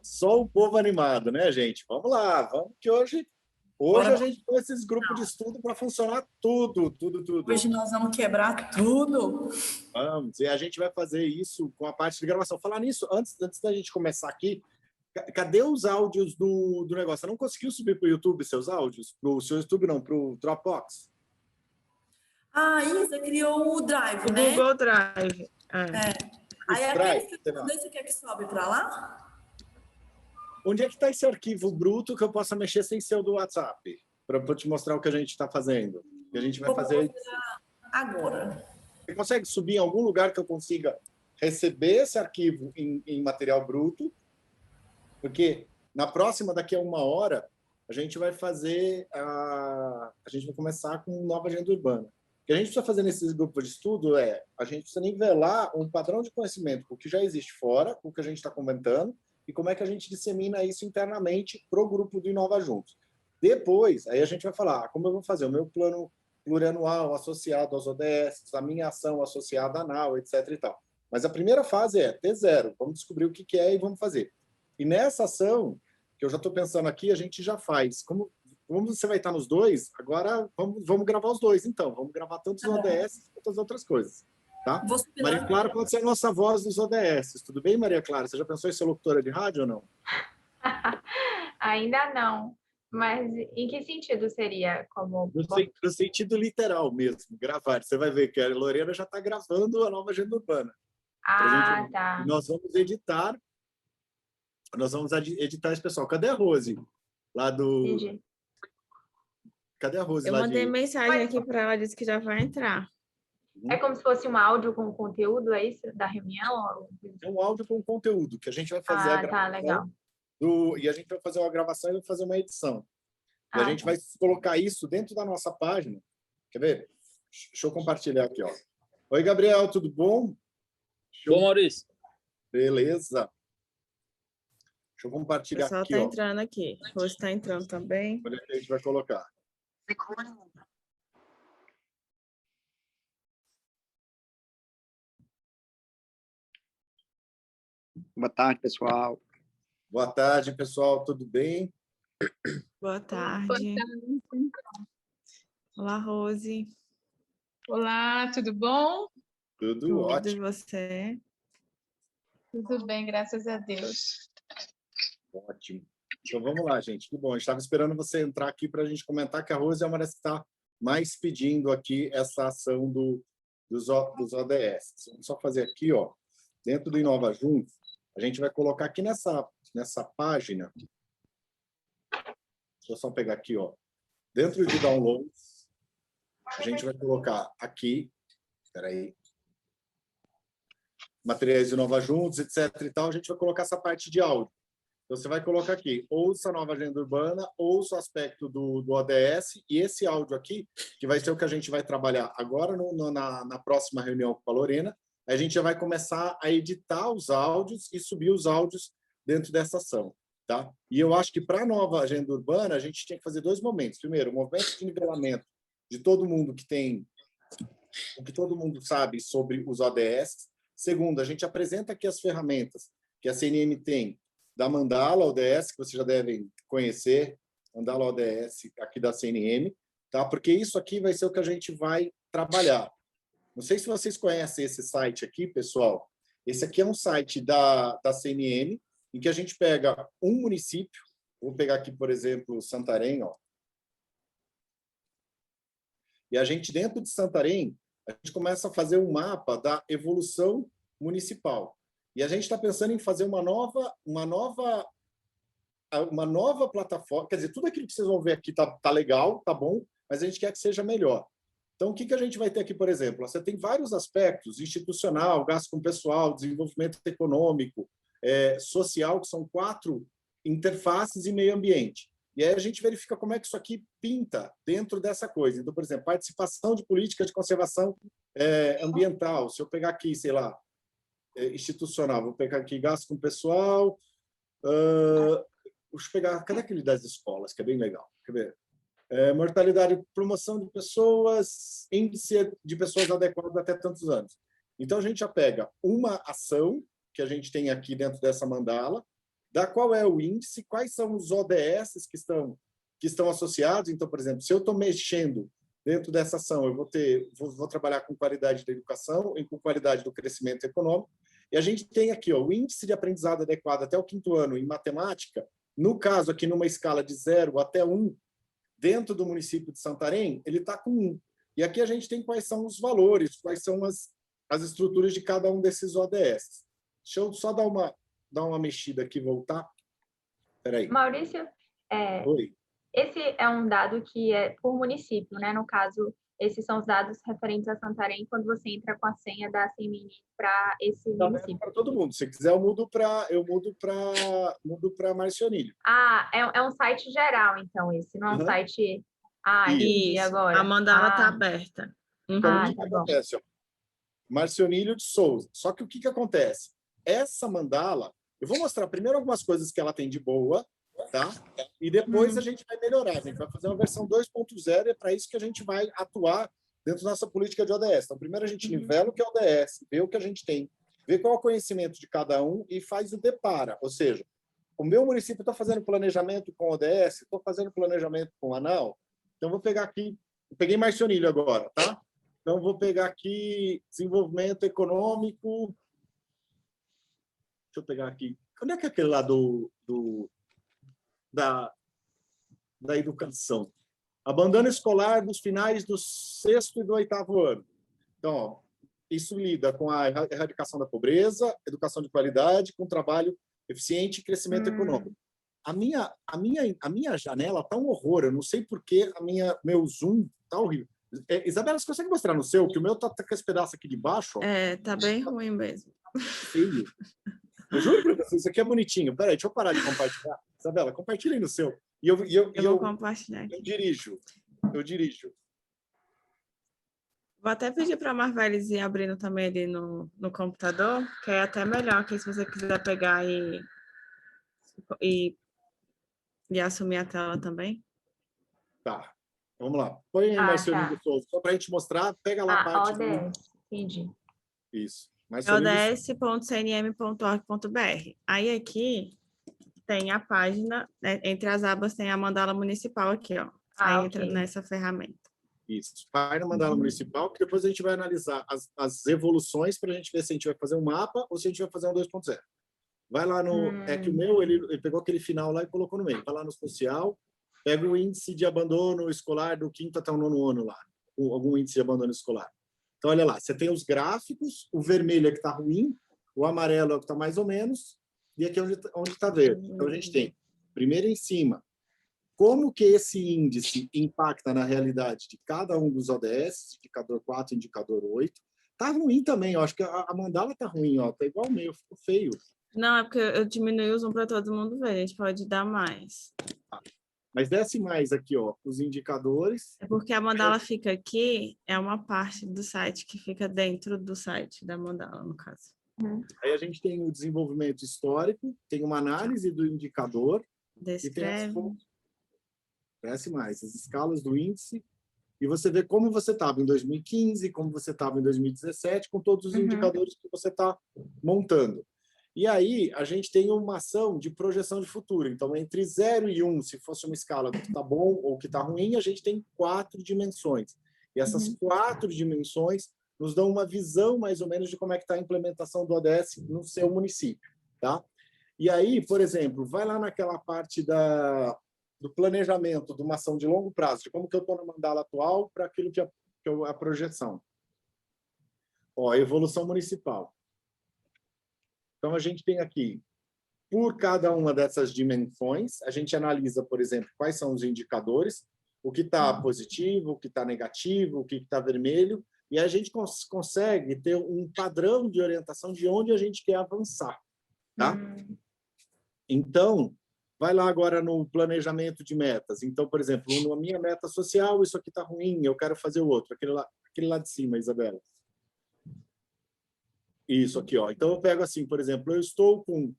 Só o povo animado, né, gente? Vamos lá, vamos que hoje a gente tem esses grupos de estudo para funcionar tudo. Hoje nós vamos quebrar tudo. Vamos, e a gente vai fazer isso com a parte de gravação. Falar nisso, antes da gente começar aqui, cadê os áudios do negócio? Você não conseguiu subir para o YouTube seus áudios? Para o seu YouTube, não, para o Dropbox? A Isa criou o Drive, O né? Google Drive. Aí aquele que você quer que sobe para lá? Onde é que está esse arquivo bruto que eu possa mexer sem ser o do WhatsApp? Para te mostrar o que a gente está fazendo. Que a gente vai fazer agora. Você consegue subir em algum lugar que eu consiga receber esse arquivo em material bruto? Porque na próxima, daqui a 1 hora, a gente vai fazer a gente vai começar com nova agenda urbana. O que a gente precisa fazer nesses grupos de estudo a gente precisa nivelar um padrão de conhecimento com o que já existe fora, com o que a gente está comentando, e como é que a gente dissemina isso internamente para o grupo do Inova Juntos. Depois, aí a gente vai falar como eu vou fazer o meu plano plurianual associado aos ODS, a minha ação associada à NAU, etc. e tal. Mas a primeira fase é T0, vamos descobrir o que é e vamos fazer. E nessa ação, que eu já estou pensando aqui, a gente já faz. Como você vai estar nos dois, agora vamos gravar os dois, então. Vamos gravar tanto os ODS quanto as outras coisas. Tá? Maria Clara pode ser a nossa voz dos ODS. Tudo bem, Maria Clara? Você já pensou em ser locutora de rádio ou não? Ainda não. Mas em que sentido seria? No sentido literal mesmo, gravar. Você vai ver que a Lorena já está gravando a nova agenda urbana. Tá. Nós vamos editar esse pessoal. Cadê a Rose? Lá do... Entendi. Cadê a Rose? Eu mandei mensagem aqui para ela, disse que já vai entrar. É como se fosse um áudio com conteúdo, é isso? Da reunião? É um áudio com conteúdo, que a gente vai fazer a gravação. Tá, legal. E a gente vai fazer uma gravação e vai fazer uma edição. E a gente vai colocar isso dentro da nossa página. Quer ver? Deixa eu compartilhar aqui, ó. Oi, Gabriel, tudo bom? Bom, Maurício. Beleza. Deixa eu compartilhar aqui. O pessoal está entrando aqui. O Rose está entrando também. Olha que a gente vai colocar. Boa tarde, pessoal. Boa tarde, pessoal. Tudo bem? Boa tarde. Olá, Rose. Olá, tudo bom? Tudo ótimo. E você? Tudo bem, graças a Deus. Ótimo. Então, vamos lá, gente. Que bom. Eu estava esperando você entrar aqui para a gente comentar que a Rose é uma das que está mais pedindo aqui essa ação dos ODS. Vamos só fazer aqui, ó, dentro do Inova Juntos, a gente vai colocar aqui nessa página. Deixa eu só pegar aqui, ó. Dentro de downloads, a gente vai colocar aqui, espera aí, materiais de Inova Juntos, etc. e tal, a gente vai colocar essa parte de áudio. Então, você vai colocar aqui, ouça a nova agenda urbana, ouça o aspecto do ODS, e esse áudio aqui, que vai ser o que a gente vai trabalhar agora na próxima reunião com a Lorena, a gente já vai começar a editar os áudios e subir os áudios dentro dessa ação. Tá? E eu acho que para a nova agenda urbana, a gente tinha que fazer 2 momentos. Primeiro, o movimento de nivelamento de todo mundo que tem o que todo mundo sabe sobre os ODS. Segundo, a gente apresenta aqui as ferramentas que a CNM tem da Mandala ODS, que vocês já devem conhecer, Mandala ODS aqui da CNM, tá? Porque isso aqui vai ser o que a gente vai trabalhar. Não sei se vocês conhecem esse site aqui, pessoal. Esse aqui é um site da CNM, em que a gente pega um município, vou pegar aqui, por exemplo, Santarém, ó. E a gente, dentro de Santarém, a gente começa a fazer um mapa da evolução municipal. E a gente está pensando em fazer uma nova plataforma. Quer dizer, tudo aquilo que vocês vão ver aqui tá legal, tá bom, mas a gente quer que seja melhor. Então, o que a gente vai ter aqui, por exemplo? Você tem vários aspectos, institucional, gasto com pessoal, desenvolvimento econômico, social, que são 4 interfaces, e meio ambiente. E aí a gente verifica como é que isso aqui pinta dentro dessa coisa. Então, por exemplo, participação de políticas de conservação ambiental. Se eu pegar aqui, sei lá, institucional, vou pegar aqui gasto com pessoal, deixa eu pegar, cadê aquele das escolas, que é bem legal? Quer ver? Mortalidade, promoção de pessoas, índice de pessoas adequadas até tantos anos. Então, a gente já pega uma ação que a gente tem aqui dentro dessa mandala, da qual é o índice, quais são os ODS que estão associados. Então, por exemplo, se eu estou mexendo dentro dessa ação, eu vou trabalhar com qualidade da educação e com qualidade do crescimento econômico. E a gente tem aqui o índice de aprendizado adequado até o 5º ano em matemática, no caso aqui numa escala de 0 até 1, dentro do município de Santarém, ele está com 1. E aqui a gente tem quais são os valores, quais são as estruturas de cada um desses ODS. Deixa eu só dar uma mexida aqui e voltar. Espera aí. Maurício, Oi. esse é um dado que é por município, né? No caso, esses são os dados referentes a Santarém quando você entra com a senha da CMN para esse município. Para todo mundo. Se quiser, eu mudo para Marcionílio. Ah, é um site geral, então, esse, não é um site... Ah, entendi Isso. agora. A mandala está aberta. Então, Uhum. o que acontece? Ó? Marcionílio de Souza. Só que o que acontece? Essa mandala, eu vou mostrar primeiro algumas coisas que ela tem de boa, tá? E depois a gente vai melhorar. A gente vai fazer uma versão 2.0 e é para isso que a gente vai atuar dentro da nossa política de ODS. Então, primeiro a gente nivela o que é ODS, vê o que a gente tem, vê qual é o conhecimento de cada um e faz o depara. Ou seja, o meu município está fazendo planejamento com ODS, estou fazendo planejamento com ANAL, então vou pegar aqui, eu peguei Marcionílio agora, tá? Então vou pegar aqui desenvolvimento econômico. Deixa eu pegar aqui. Onde é que é aquele lá da educação? Abandono escolar dos finais do 6º e do 8º ano. Então, ó, isso lida com a erradicação da pobreza, educação de qualidade, com trabalho eficiente e crescimento econômico. A minha janela está um horror. Eu não sei por que meu zoom está horrível. Isabela, você consegue mostrar no seu? Que o meu está com esse pedaço aqui de baixo. Ó. Tá bem ruim mesmo. Feio. Eu juro para você, isso aqui é bonitinho. Peraí, deixa eu parar de compartilhar. Isabela, compartilha aí no seu. Eu vou compartilhar aqui. Eu dirijo. Vou até pedir para a Marvelis ir abrindo também ali no computador, que é até melhor, que se você quiser pegar e assumir a tela também. Tá, vamos lá. Põe aí, Marcionílio de Souza, só para a gente mostrar. Pega lá a parte ODS, entendi. Isso. ods.cnm.org.br. Aí aqui tem a página, né, entre as abas tem a mandala municipal aqui, ó. Aí entra nessa ferramenta. Isso. Vai na mandala municipal, que depois a gente vai analisar as evoluções para a gente ver se a gente vai fazer um mapa ou se a gente vai fazer um 2.0. Vai lá no... É que o meu, ele pegou aquele final lá e colocou no meio. Vai lá no social, pega o índice de abandono escolar do 5º até o 9º ano lá. Algum índice de abandono escolar. Então, olha lá, você tem os gráficos, o vermelho é que está ruim, o amarelo é o que está mais ou menos, e aqui é onde está verde. Então, a gente tem, primeiro em cima, como que esse índice impacta na realidade de cada um dos ODS, indicador 4, indicador 8. Está ruim também, eu acho que a mandala está ruim, ó, está igual o meu, ficou feio. Não, é porque eu diminui o zoom para todo mundo ver, a gente pode dar mais. Mas desce mais aqui, ó, os indicadores. É porque a mandala fica aqui, é uma parte do site que fica dentro do site da mandala, no caso. Aí a gente tem o desenvolvimento histórico, tem uma análise do indicador. Descreve. Desce mais, as escalas do índice. E você vê como você estava em 2015, como você estava em 2017, com todos os indicadores que você está montando. E aí, a gente tem uma ação de projeção de futuro. Então, entre 0 e 1, se fosse uma escala do que está bom ou que está ruim, a gente tem 4 dimensões. E essas 4 dimensões nos dão uma visão, mais ou menos, de como é que está a implementação do ODS no seu município. Tá? E aí, por exemplo, vai lá naquela parte do planejamento de uma ação de longo prazo, de como que eu estou na mandala atual para aquilo que é a projeção. Ó, evolução municipal. Então, a gente tem aqui, por cada uma dessas dimensões, a gente analisa, por exemplo, quais são os indicadores, o que está positivo, o que está negativo, o que está vermelho, e a gente consegue ter um padrão de orientação de onde a gente quer avançar. Tá? Então, vai lá agora no planejamento de metas. Então, por exemplo, na minha meta social, isso aqui está ruim, eu quero fazer o outro. Aquele lá de cima, Isabela. Isso aqui, ó. Então, eu pego assim, por exemplo, eu estou com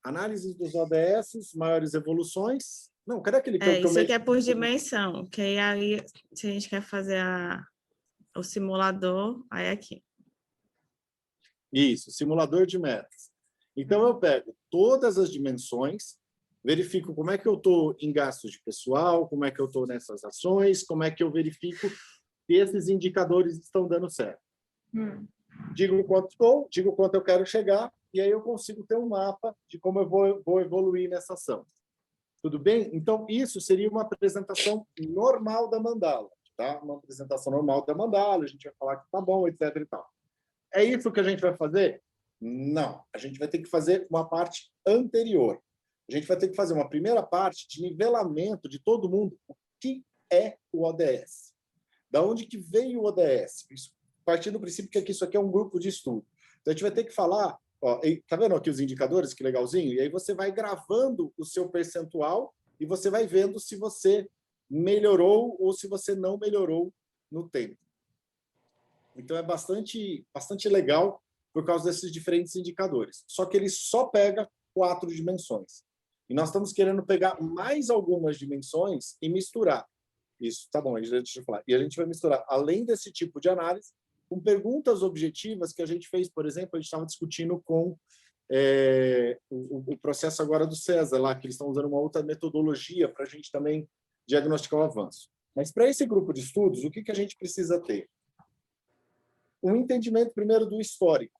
análise dos ODS, maiores evoluções. Não, cadê aquele que eu isso aqui é por dimensão, que aí, se a gente quer fazer o simulador, aí é aqui. Isso, simulador de metas. Então, eu pego todas as dimensões, verifico como é que eu estou em gastos de pessoal, como é que eu estou nessas ações, como é que eu verifico se esses indicadores estão dando certo. Digo quanto estou, digo quanto eu quero chegar, e aí eu consigo ter um mapa de como eu vou evoluir nessa ação. Tudo bem? Então, isso seria uma apresentação normal da mandala, tá? Uma apresentação normal da mandala, a gente vai falar que tá bom, etc. e tal. É isso que a gente vai fazer? Não. A gente vai ter que fazer uma parte anterior. A gente vai ter que fazer uma primeira parte de nivelamento de todo mundo. O que é o ODS? Da onde que veio o ODS? Partindo do princípio que isso aqui é um grupo de estudo. Então, a gente vai ter que falar... Ó, tá vendo aqui os indicadores? Que legalzinho. E aí você vai gravando o seu percentual e você vai vendo se você melhorou ou se você não melhorou no tempo. Então, é bastante legal por causa desses diferentes indicadores. Só que ele só pega 4 dimensões. E nós estamos querendo pegar mais algumas dimensões e misturar. Isso, tá bom, deixa eu falar. E a gente vai misturar, além desse tipo de análise, com perguntas objetivas que a gente fez, por exemplo, a gente estava discutindo com o processo agora do César, lá, que eles estão usando uma outra metodologia para a gente também diagnosticar o avanço. Mas para esse grupo de estudos, o que a gente precisa ter? Um entendimento, primeiro, do histórico.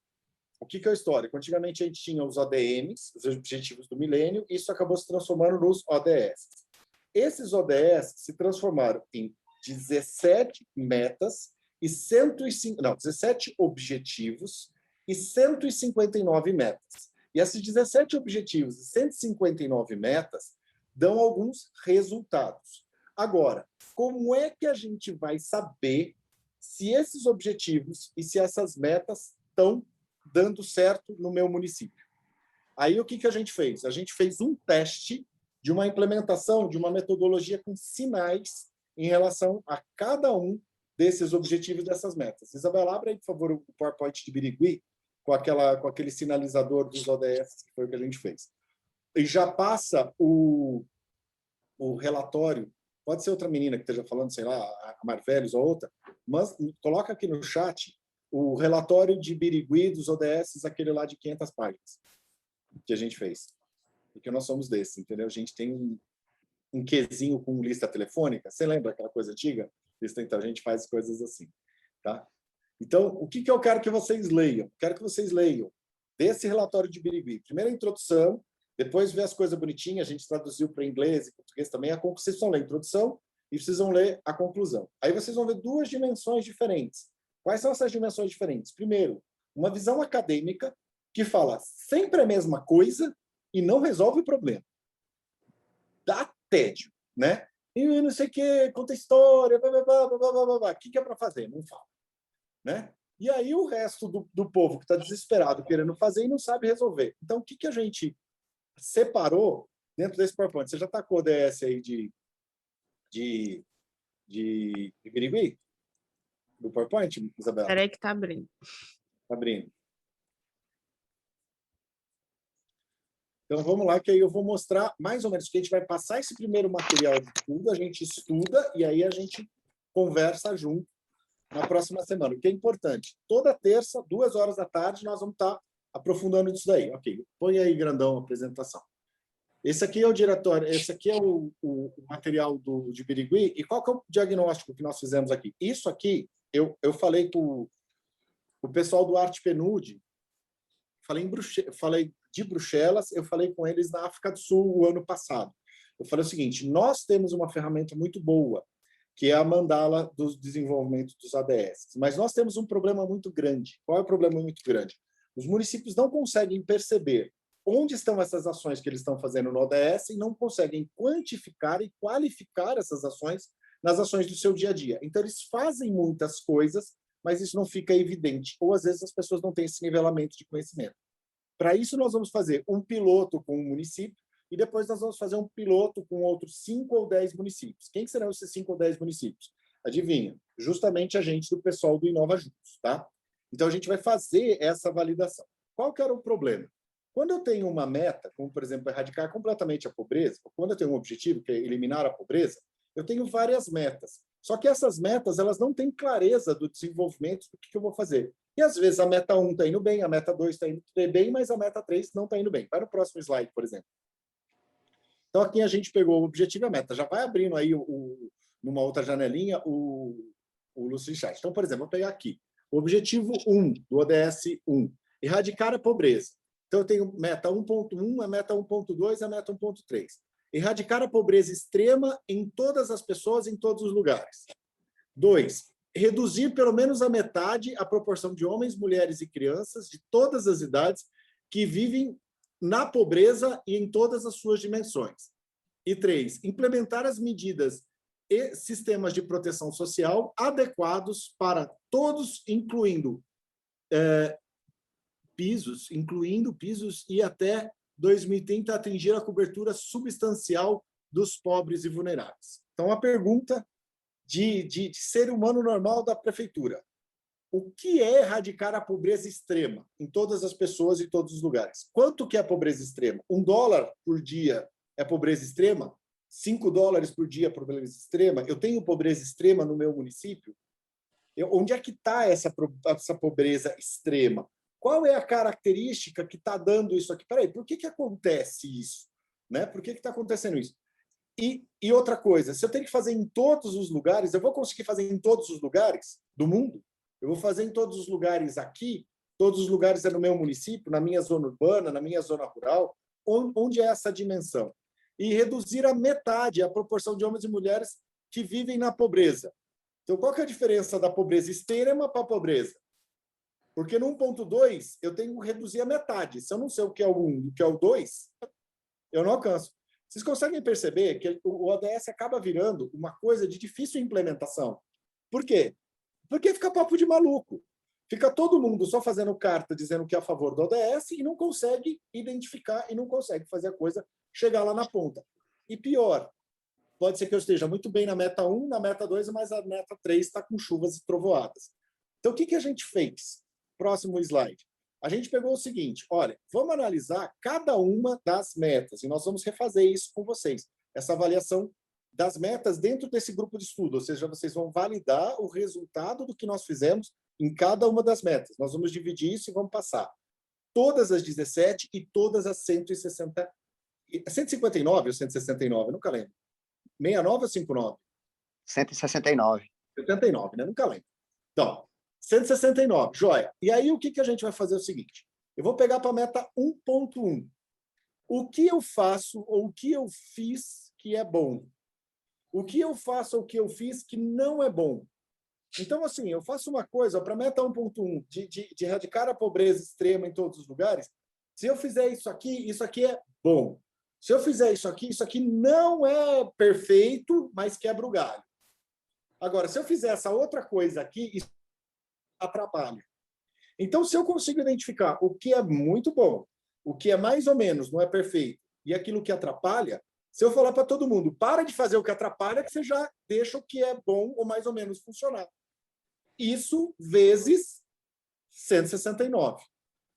O que é o histórico? Antigamente, a gente tinha os ODMs, os Objetivos do Milênio, e isso acabou se transformando nos ODS. Esses ODS se transformaram em 17 metas, 17 objetivos e 159 metas. E esses 17 objetivos e 159 metas dão alguns resultados. Agora, como é que a gente vai saber se esses objetivos e se essas metas estão dando certo no meu município? Aí, o que a gente fez? A gente fez um teste de uma implementação de uma metodologia com sinais em relação a cada um desses objetivos, dessas metas. Isabela, abre aí, por favor, o PowerPoint de Birigui, com aquele sinalizador dos ODS, que foi o que a gente fez. E já passa o relatório, pode ser outra menina que esteja falando, sei lá, a Marveles ou outra, mas coloca aqui no chat o relatório de Birigui dos ODS, aquele lá de 500 páginas, que a gente fez. Porque nós somos desses, entendeu? A gente tem um quezinho com lista telefônica. Você lembra aquela coisa antiga? Então, a gente faz coisas assim, tá? Então, o que eu quero que vocês leiam? Quero que vocês leiam desse relatório de Birigui. Primeiro a introdução, depois ver as coisas bonitinhas, a gente traduziu para inglês e português também. Vocês precisam ler a introdução e precisam ler a conclusão. Aí vocês vão ver 2 dimensões diferentes. Quais são essas dimensões diferentes? Primeiro, uma visão acadêmica que fala sempre a mesma coisa e não resolve o problema. Dá tédio, né? E não sei o que, conta história, blá, blá, blá, blá, blá, blá, blá. O que é para fazer? Não fala. Né? E aí o resto do povo que está desesperado querendo fazer e não sabe resolver. Então, o que a gente separou dentro desse PowerPoint? Você já está com o ODS aí de Birigui? Do PowerPoint, Isabela? Espera aí que está abrindo. Está abrindo. Então, vamos lá, que aí eu vou mostrar mais ou menos que a gente vai passar esse primeiro material de estudo, a gente estuda e aí a gente conversa junto na próxima semana. O que é importante, toda terça, 2 horas da tarde, nós vamos estar aprofundando isso daí. Ok, põe aí, grandão, a apresentação. Esse aqui é o diretório, esse aqui é o material de Birigui. E qual que é o diagnóstico que nós fizemos aqui? Isso aqui, eu falei com o pessoal do Arte Penude, falei de Bruxelas, eu falei com eles na África do Sul o ano passado. Eu falei o seguinte, nós temos uma ferramenta muito boa, que é a mandala do desenvolvimento dos ADS. Mas nós temos um problema muito grande. Qual é o problema muito grande? Os municípios não conseguem perceber onde estão essas ações que eles estão fazendo no ODS e não conseguem quantificar e qualificar essas ações nas ações do seu dia a dia. Então, eles fazem muitas coisas, mas isso não fica evidente. Ou, às vezes, as pessoas não têm esse nivelamento de conhecimento. Para isso, nós vamos fazer um piloto com um município e depois nós vamos fazer um piloto com outros 5 ou 10 municípios. Quem serão esses 5 ou 10 municípios? Adivinha? Justamente a gente do pessoal do Inova Juntos, tá? Então, a gente vai fazer essa validação. Qual que era o problema? Quando eu tenho uma meta, como, por exemplo, erradicar completamente a pobreza, ou quando eu tenho um objetivo, que é eliminar a pobreza, eu tenho várias metas. Só que essas metas, elas não têm clareza do desenvolvimento do que eu vou fazer. E, às vezes, a meta 1 está indo bem, a meta 2 está indo bem, mas a meta 3 não está indo bem. Vai no próximo slide, por exemplo. Então, aqui a gente pegou o objetivo e a meta. Já vai abrindo aí, numa outra janelinha, o Lucy Chat. Então, por exemplo, vou pegar aqui. O objetivo 1 do ODS 1. Erradicar a pobreza. Então, eu tenho meta 1.1, a meta 1.2 e a meta 1.3. Erradicar a pobreza extrema em todas as pessoas, em todos os lugares. 2. Reduzir pelo menos a metade a proporção de homens, mulheres e crianças de todas as idades que vivem na pobreza e em todas as suas dimensões. E 3. Implementar as medidas e sistemas de proteção social adequados para todos, incluindo pisos e até 2030 atingir a cobertura substancial dos pobres e vulneráveis. Então, a pergunta de ser humano normal da prefeitura. O que é erradicar a pobreza extrema em todas as pessoas e todos os lugares? Quanto que é a pobreza extrema? $1 por dia é pobreza extrema? $5 por dia é pobreza extrema? Eu tenho pobreza extrema no meu município? Onde é que está essa pobreza extrema? Qual é a característica que está dando isso aqui? Peraí, por que acontece isso? Né? Por que está acontecendo isso? E outra coisa, se eu tenho que fazer em todos os lugares, eu vou conseguir fazer em todos os lugares do mundo? Eu vou fazer em todos os lugares aqui? Todos os lugares é no meu município, na minha zona urbana, na minha zona rural? Onde é essa dimensão? E reduzir a metade a proporção de homens e mulheres que vivem na pobreza. Então, qual que é a diferença da pobreza extrema para a pobreza? Porque no 1.2, eu tenho que reduzir a metade. Se eu não sei o que é o 1 e o que é o 2, eu não alcanço. Vocês conseguem perceber que o ODS acaba virando uma coisa de difícil implementação? Por quê? Porque fica papo de maluco. Fica todo mundo só fazendo carta dizendo que é a favor do ODS e não consegue identificar e não consegue fazer a coisa chegar lá na ponta. E pior, pode ser que eu esteja muito bem na meta 1, na meta 2, mas a meta 3 está com chuvas e trovoadas. Então, o que a gente fez? Próximo slide. A gente pegou o seguinte, olha, vamos analisar cada uma das metas, e nós vamos refazer isso com vocês, essa avaliação das metas dentro desse grupo de estudo, ou seja, vocês vão validar o resultado do que nós fizemos em cada uma das metas. Nós vamos dividir isso e vamos passar todas as 17 e todas as 160, 159 ou 169, eu nunca lembro. 69 ou 59? 169. 79, né? Nunca lembro. Então, 169, joia. E aí, o que a gente vai fazer é o seguinte. Eu vou pegar para a meta 1.1. O que eu faço ou o que eu fiz que é bom? O que eu faço ou o que eu fiz que não é bom? Então, assim, eu faço uma coisa para a meta 1.1 de erradicar a pobreza extrema em todos os lugares. Se eu fizer isso aqui é bom. Se eu fizer isso aqui não é perfeito, mas quebra o galho. Agora, se eu fizer essa outra coisa aqui, isso atrapalha. Então, se eu consigo identificar o que é muito bom, o que é mais ou menos, não é perfeito, e aquilo que atrapalha, se eu falar para todo mundo, para de fazer o que atrapalha, que você já deixa o que é bom ou mais ou menos funcionar. Isso vezes 169.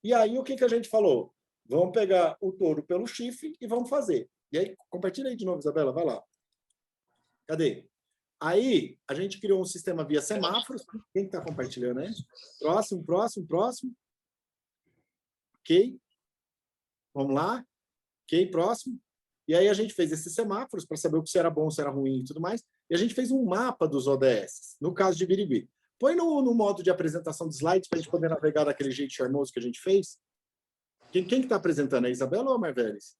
E aí, o que a gente falou? Vamos pegar o touro pelo chifre e vamos fazer. E aí, compartilha aí de novo, Isabela, vai lá. Cadê? Aí, a gente criou um sistema via semáforos. Quem está compartilhando aí? Próximo. Ok. Vamos lá. Ok, próximo. E aí, a gente fez esses semáforos para saber o que era bom, se era ruim e tudo mais. E a gente fez um mapa dos ODS, no caso de Birigui. Põe no modo de apresentação de slides para a gente poder navegar daquele jeito charmoso que a gente fez. Quem está apresentando? É a Isabela ou a Marveles?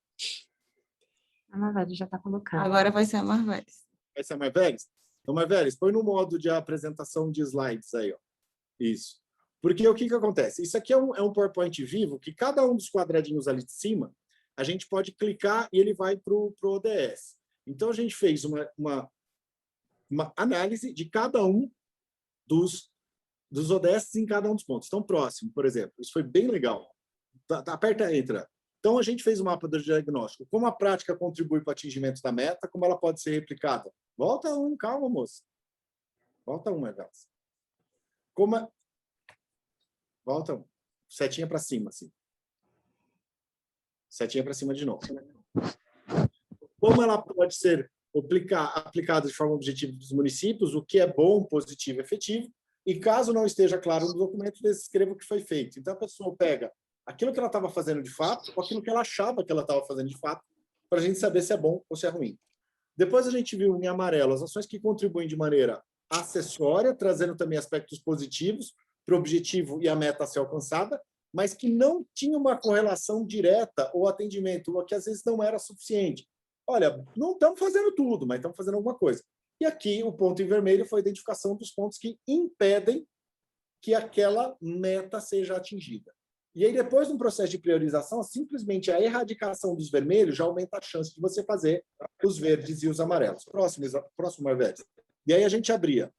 A Marveles já está colocando. Agora vai ser a Marveles. Vai ser a Marveles? Então, Marveles, põe no modo de apresentação de slides aí, ó. Isso. Porque o que acontece? Isso aqui é um PowerPoint vivo, que cada um dos quadradinhos ali de cima, a gente pode clicar e ele vai para o ODS. Então, a gente fez uma análise de cada um dos ODS em cada um dos pontos. Então, próximo, por exemplo. Isso foi bem legal. Aperta Entra. Então, a gente fez o mapa do diagnóstico. Como a prática contribui para o atingimento da meta, como ela pode ser replicada. Volta calma, moça. Volta Marveles. Volta setinha para cima, assim. Setinha para cima de novo. Como ela pode ser aplicada de forma objetiva dos municípios, o que é bom, positivo e efetivo. e caso não esteja claro no documento, descreva o que foi feito. Então, a pessoa pega aquilo que ela estava fazendo de fato ou aquilo que ela achava que ela estava fazendo de fato, para a gente saber se é bom ou se é ruim. Depois a gente viu em amarelo as ações que contribuem de maneira acessória, trazendo também aspectos positivos para o objetivo e a meta a ser alcançada, mas que não tinha uma correlação direta ou atendimento, ou que às vezes não era suficiente. Olha, não estamos fazendo tudo, mas estamos fazendo alguma coisa. E aqui o ponto em vermelho foi a identificação dos pontos que impedem que aquela meta seja atingida. E aí, depois de um processo de priorização, simplesmente a erradicação dos vermelhos já aumenta a chance de você fazer os verdes e os amarelos. Próximo, Marvedes. E aí a gente abria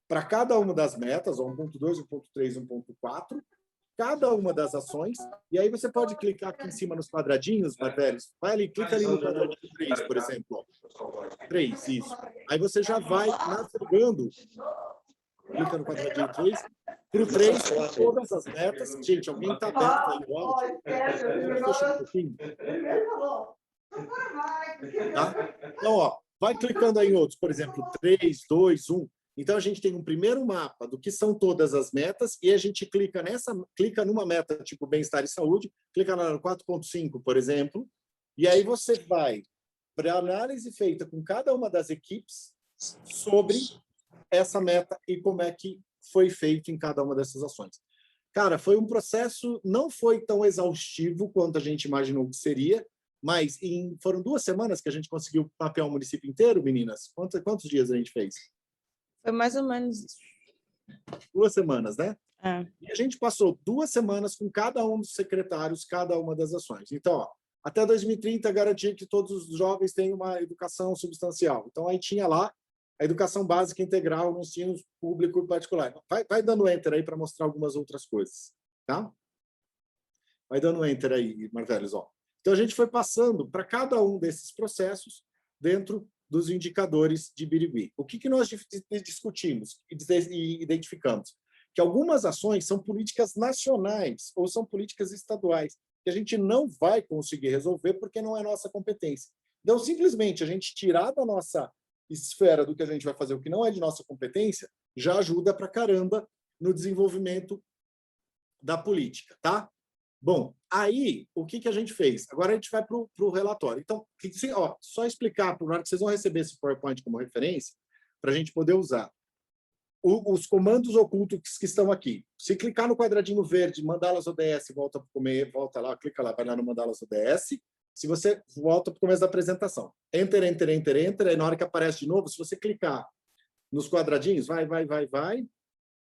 para cada uma das metas, 1.2, 1.3, 1.4, cada uma das ações, e aí você pode clicar aqui em cima nos quadradinhos, Marvedes, vai ali, clica ali no quadradinho 3, por exemplo. 3, isso. Aí você já vai navegando, clica no quadradinho 3, para o 3, todas as metas. Gente, alguém está aberto aí no áudio? Fecha um pouquinho. Tá? Então, ó, vai clicando aí em outros, por exemplo, 3, 2, 1. Então, a gente tem um primeiro mapa do que são todas as metas e a gente clica numa meta tipo bem-estar e saúde, clica na 4.5, por exemplo, e aí você vai para a análise feita com cada uma das equipes sobre essa meta e como é que foi feito em cada uma dessas ações. Cara, foi um processo, não foi tão exaustivo quanto a gente imaginou que seria, mas foram 2 semanas que a gente conseguiu mapear o município inteiro, meninas? Quantos dias a gente fez? Foi mais ou menos isso. 2 semanas, né? É. E a gente passou 2 semanas com cada um dos secretários, cada uma das ações. Então, ó, até 2030, garantir que todos os jovens tenham uma educação substancial. Então, aí tinha lá a educação básica integral no ensino público e particular. Vai dando enter aí para mostrar algumas outras coisas, tá? Vai dando enter aí, Marveles, ó. Então, a gente foi passando para cada um desses processos dentro dos indicadores de Birigui. O que nós discutimos e identificamos? Que algumas ações são políticas nacionais ou são políticas estaduais, que a gente não vai conseguir resolver porque não é nossa competência. Então, simplesmente, a gente tirar da nossa esfera do que a gente vai fazer, o que não é de nossa competência, já ajuda pra caramba no desenvolvimento da política, tá? Bom, aí, o que a gente fez? Agora a gente vai para o relatório. Então, ó, só explicar, por hora que vocês vão receber esse PowerPoint como referência, para a gente poder usar. Os comandos ocultos que estão aqui. Se clicar no quadradinho verde, mandalas ODS, volta para comer, volta lá, clica lá, vai lá no mandalas ODS. Se você volta para o começo da apresentação. Enter, enter, enter, enter, aí na hora que aparece de novo, se você clicar nos quadradinhos, vai.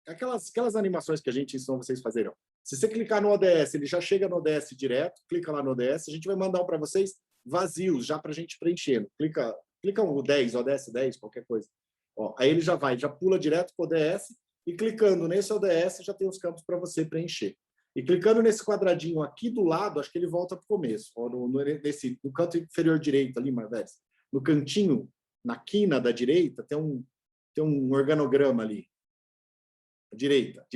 Aquelas animações que a gente ensinou vocês fazerem. Se você clicar no ODS, ele já chega no ODS direto, clica lá no ODS, a gente vai mandar um para vocês vazios, já para a gente preencher. Clica o 10, ODS 10, qualquer coisa. Ó, aí ele já pula direto para o ODS, e clicando nesse ODS já tem os campos para você preencher. E clicando nesse quadradinho aqui do lado, acho que ele volta para o começo. Ó, no canto inferior direito ali, Marvedes, no cantinho, na quina da direita, tem um organograma ali. Direita.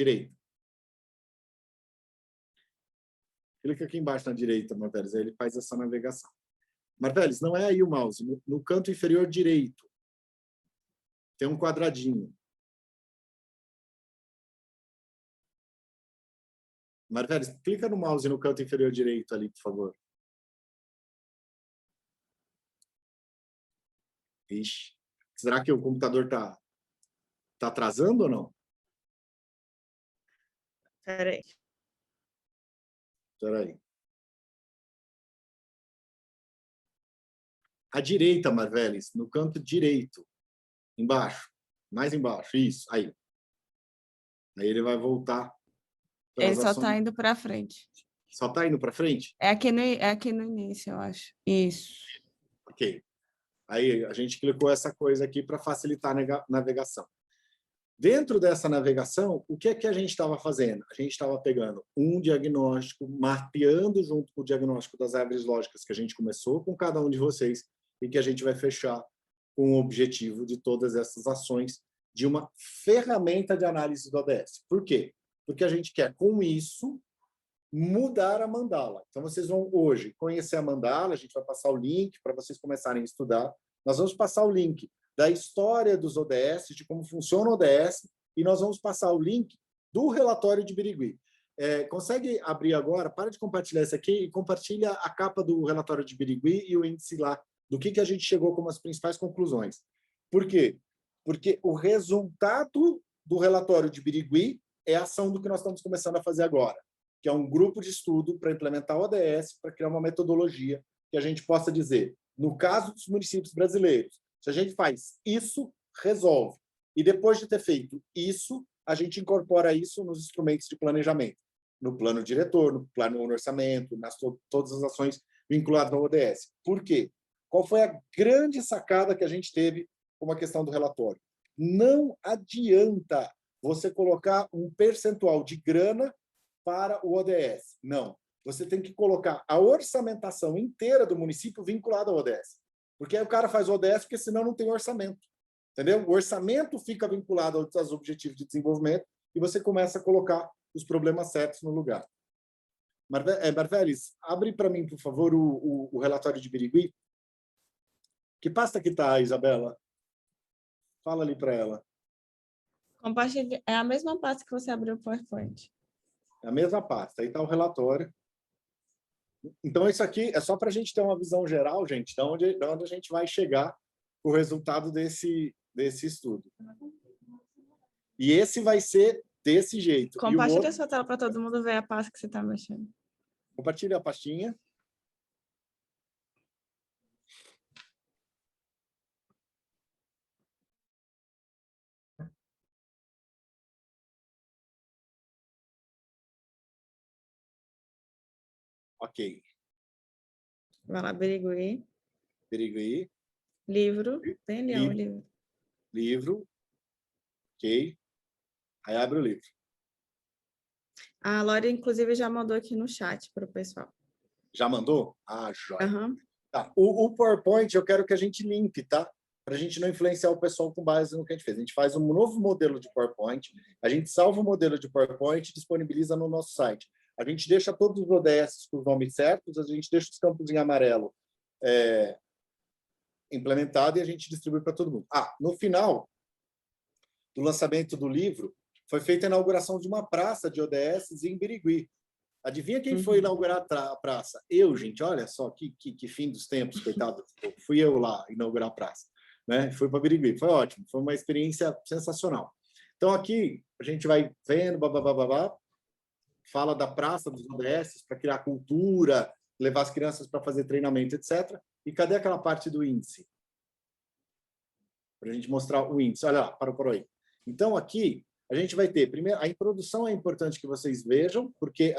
Clica aqui embaixo na direita, Marveles, aí ele faz essa navegação. Marveles, não é aí o mouse, no canto inferior direito. Tem um quadradinho. Marveles, clica no mouse no canto inferior direito ali, por favor. Ixi, será que o computador tá atrasando ou não? Espera aí. À direita, Marveles, no canto direito. Embaixo. Mais embaixo. Isso. Aí. Aí ele vai voltar. Ele só está indo para frente. Só está indo para frente? É aqui no início, eu acho. Isso. Ok. Aí a gente clicou essa coisa aqui para facilitar a navegação. Dentro dessa navegação, o que é que a gente estava fazendo? A gente estava pegando um diagnóstico, mapeando junto com o diagnóstico das árvores lógicas que a gente começou com cada um de vocês e que a gente vai fechar com o objetivo de todas essas ações de uma ferramenta de análise do ODS. Por quê? Porque a gente quer, com isso, mudar a mandala. Então, vocês vão hoje conhecer a mandala, a gente vai passar o link para vocês começarem a estudar. Nós vamos passar o link da história dos ODS, de como funciona o ODS, e nós vamos passar o link do relatório de Birigui. Consegue abrir agora? Para de compartilhar isso aqui e compartilha a capa do relatório de Birigui e o índice lá, do que a gente chegou como as principais conclusões. Por quê? Porque o resultado do relatório de Birigui é a ação do que nós estamos começando a fazer agora, que é um grupo de estudo para implementar o ODS, para criar uma metodologia que a gente possa dizer, no caso dos municípios brasileiros, se a gente faz isso, resolve. E depois de ter feito isso, a gente incorpora isso nos instrumentos de planejamento, no plano diretor, no plano no orçamento, todas as ações vinculadas ao ODS. Por quê? Qual foi a grande sacada que a gente teve com a questão do relatório? Não adianta você colocar um percentual de grana para o ODS. Não. Você tem que colocar a orçamentação inteira do município vinculada ao ODS. Porque aí o cara faz o ODS, porque senão não tem orçamento. Entendeu? O orçamento fica vinculado aos objetivos de desenvolvimento e você começa a colocar os problemas certos no lugar. Marvelis, abre para mim, por favor, o relatório de Birigui. Que pasta que está, Isabela? Fala ali para ela. Compartilhe. É a mesma pasta que você abriu o PowerPoint. É a mesma pasta. Aí está o relatório. Então, isso aqui é só para a gente ter uma visão geral, gente, de onde a gente vai chegar com o resultado desse estudo. E esse vai ser desse jeito. Compartilha a sua tela para todo mundo ver a pasta que você está mexendo. Compartilha a pastinha. Ok. Vai lá, Birigui. Birigui. Livro. Tem ali o livro. Livro. Ok. Aí abre o livro. A Lore, inclusive, já mandou aqui no chat para o pessoal. Já mandou? Ah, joia. Uhum. Tá. O PowerPoint eu quero que a gente limpe, tá? Para a gente não influenciar o pessoal com base no que a gente fez. A gente faz um novo modelo de PowerPoint, a gente salva o modelo de PowerPoint e disponibiliza no nosso site. A gente deixa todos os ODS com os nomes certos, a gente deixa os campos em amarelo implementado e a gente distribui para todo mundo. No final do lançamento do livro, foi feita a inauguração de uma praça de ODS em Birigui. Adivinha quem foi inaugurar a praça? Eu, gente, olha só, que fim dos tempos, coitado. Fui eu lá inaugurar a praça. Né? Fui para Birigui, foi ótimo, foi uma experiência sensacional. Então, aqui, a gente vai vendo, fala da praça dos ODS para criar cultura, levar as crianças para fazer treinamento, etc. E cadê aquela parte do índice? Para a gente mostrar o índice. Olha lá, parou por aí. Então, aqui, a gente vai ter, primeiro, a introdução é importante que vocês vejam, porque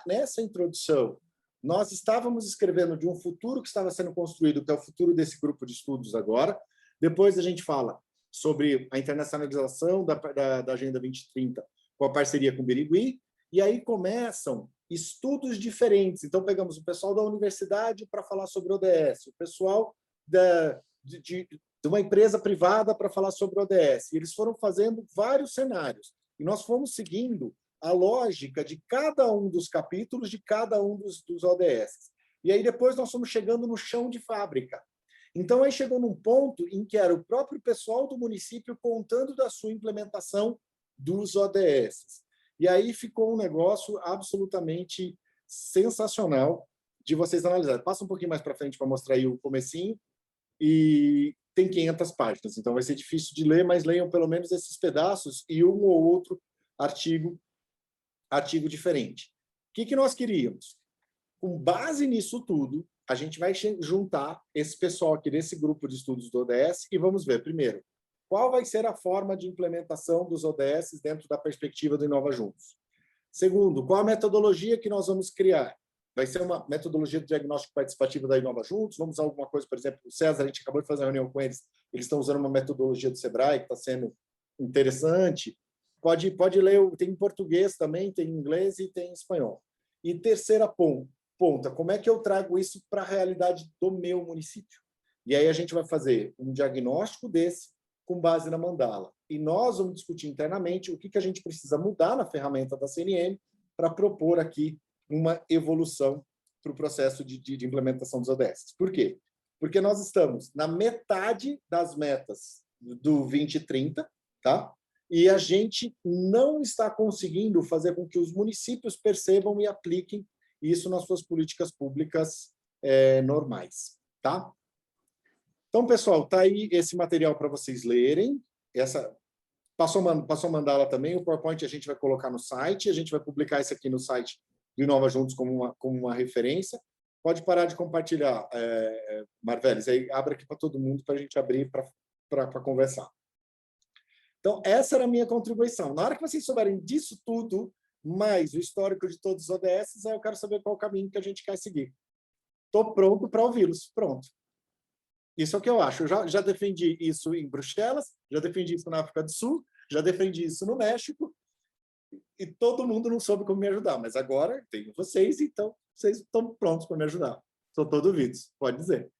nessa introdução, nós estávamos escrevendo de um futuro que estava sendo construído, que é o futuro desse grupo de estudos agora. Depois a gente fala sobre a internacionalização da Agenda 2030 com a parceria com o Birigui, e aí começam estudos diferentes. Então, pegamos o pessoal da universidade para falar sobre o ODS, o pessoal de uma empresa privada para falar sobre o ODS. E eles foram fazendo vários cenários. E nós fomos seguindo a lógica de cada um dos capítulos, de cada um dos ODS. E aí depois nós fomos chegando no chão de fábrica. Então, aí chegou num ponto em que era o próprio pessoal do município contando da sua implementação dos ODS. E aí ficou um negócio absolutamente sensacional de vocês analisarem. Passa um pouquinho mais para frente para mostrar aí o comecinho. E tem 500 páginas, então vai ser difícil de ler, mas leiam pelo menos esses pedaços e um ou outro artigo diferente. O que nós queríamos? Com base nisso tudo, a gente vai juntar esse pessoal aqui desse grupo de estudos do ODS e vamos ver, primeiro, qual vai ser a forma de implementação dos ODS dentro da perspectiva do Inova Juntos. Segundo, qual a metodologia que nós vamos criar? Vai ser uma metodologia de diagnóstico participativo da Inova Juntos? Vamos usar alguma coisa, por exemplo, o César, a gente acabou de fazer uma reunião com eles, eles estão usando uma metodologia do Sebrae, que está sendo interessante. Pode ler, tem em português também, tem em inglês e tem em espanhol. E terceira ponta, como é que eu trago isso para a realidade do meu município? E aí a gente vai fazer um diagnóstico desse com base na mandala. E nós vamos discutir internamente o que a gente precisa mudar na ferramenta da CNM para propor aqui uma evolução para o processo de implementação dos ODS. Por quê? Porque nós estamos na metade das metas do 2030, tá? e a gente não está conseguindo fazer com que os municípios percebam e apliquem isso nas suas políticas públicas normais, tá? Então, pessoal, está aí esse material para vocês lerem. Passou mandala também, o PowerPoint a gente vai colocar no site, a gente vai publicar isso aqui no site do Inova Juntos como uma referência. Pode parar de compartilhar, Marveles, aí abre aqui para todo mundo para a gente abrir para conversar. Então, essa era a minha contribuição. Na hora que vocês souberem disso tudo, mais o histórico de todos os ODS, aí eu quero saber qual o caminho que a gente quer seguir. Estou pronto para ouvi-los. Pronto. Isso é o que eu acho. Eu já defendi isso em Bruxelas, já defendi isso na África do Sul, já defendi isso no México, e todo mundo não soube como me ajudar. Mas agora tenho vocês, então vocês estão prontos para me ajudar. Sou todo ouvidos, pode dizer.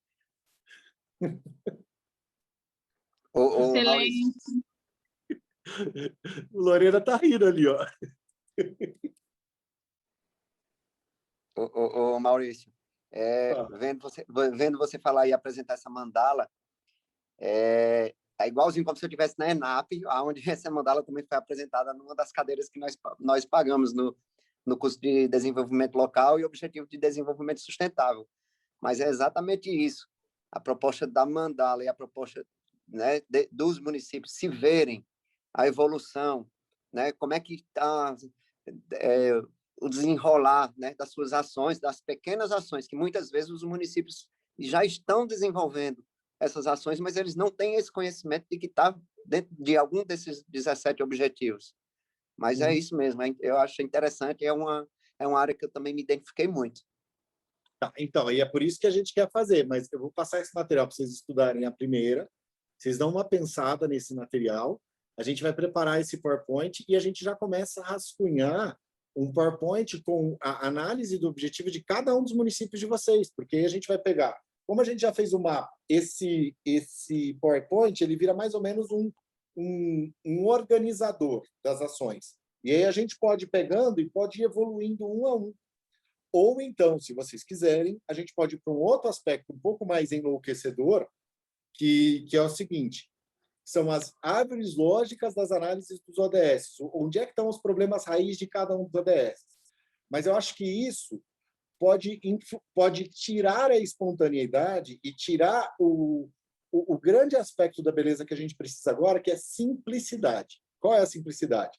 Excelente. Lorena está rindo ali, ó. Maurício, vendo você falar e apresentar essa mandala, é igualzinho como se eu estivesse na ENAP, onde essa mandala também foi apresentada numa das cadeiras que nós pagamos no curso de desenvolvimento local e objetivo de desenvolvimento sustentável. Mas é exatamente isso. A proposta da mandala e a proposta, né, dos municípios se verem a evolução, né, como é que está o desenrolar, né, das suas ações, das pequenas ações, que muitas vezes os municípios já estão desenvolvendo essas ações, mas eles não têm esse conhecimento de que está dentro de algum desses 17 objetivos. Mas é isso mesmo, eu acho interessante, é uma área que eu também me identifiquei muito. Tá, então, e é por isso que a gente quer fazer, mas eu vou passar esse material para vocês estudarem a primeira, vocês dão uma pensada nesse material, a gente vai preparar esse PowerPoint e a gente já começa a rascunhar um PowerPoint com a análise do objetivo de cada um dos municípios de vocês, porque aí a gente vai pegar, como a gente já fez o mapa, esse PowerPoint, ele vira mais ou menos um organizador das ações. E aí a gente pode ir pegando e pode ir evoluindo um a um. Ou então, se vocês quiserem, a gente pode ir para um outro aspecto um pouco mais enlouquecedor, que é o seguinte, são as árvores lógicas das análises dos ODS. Onde é que estão os problemas raiz de cada um dos ODS? Mas eu acho que isso pode tirar a espontaneidade e tirar o grande aspecto da beleza que a gente precisa agora, que é simplicidade. Qual é a simplicidade?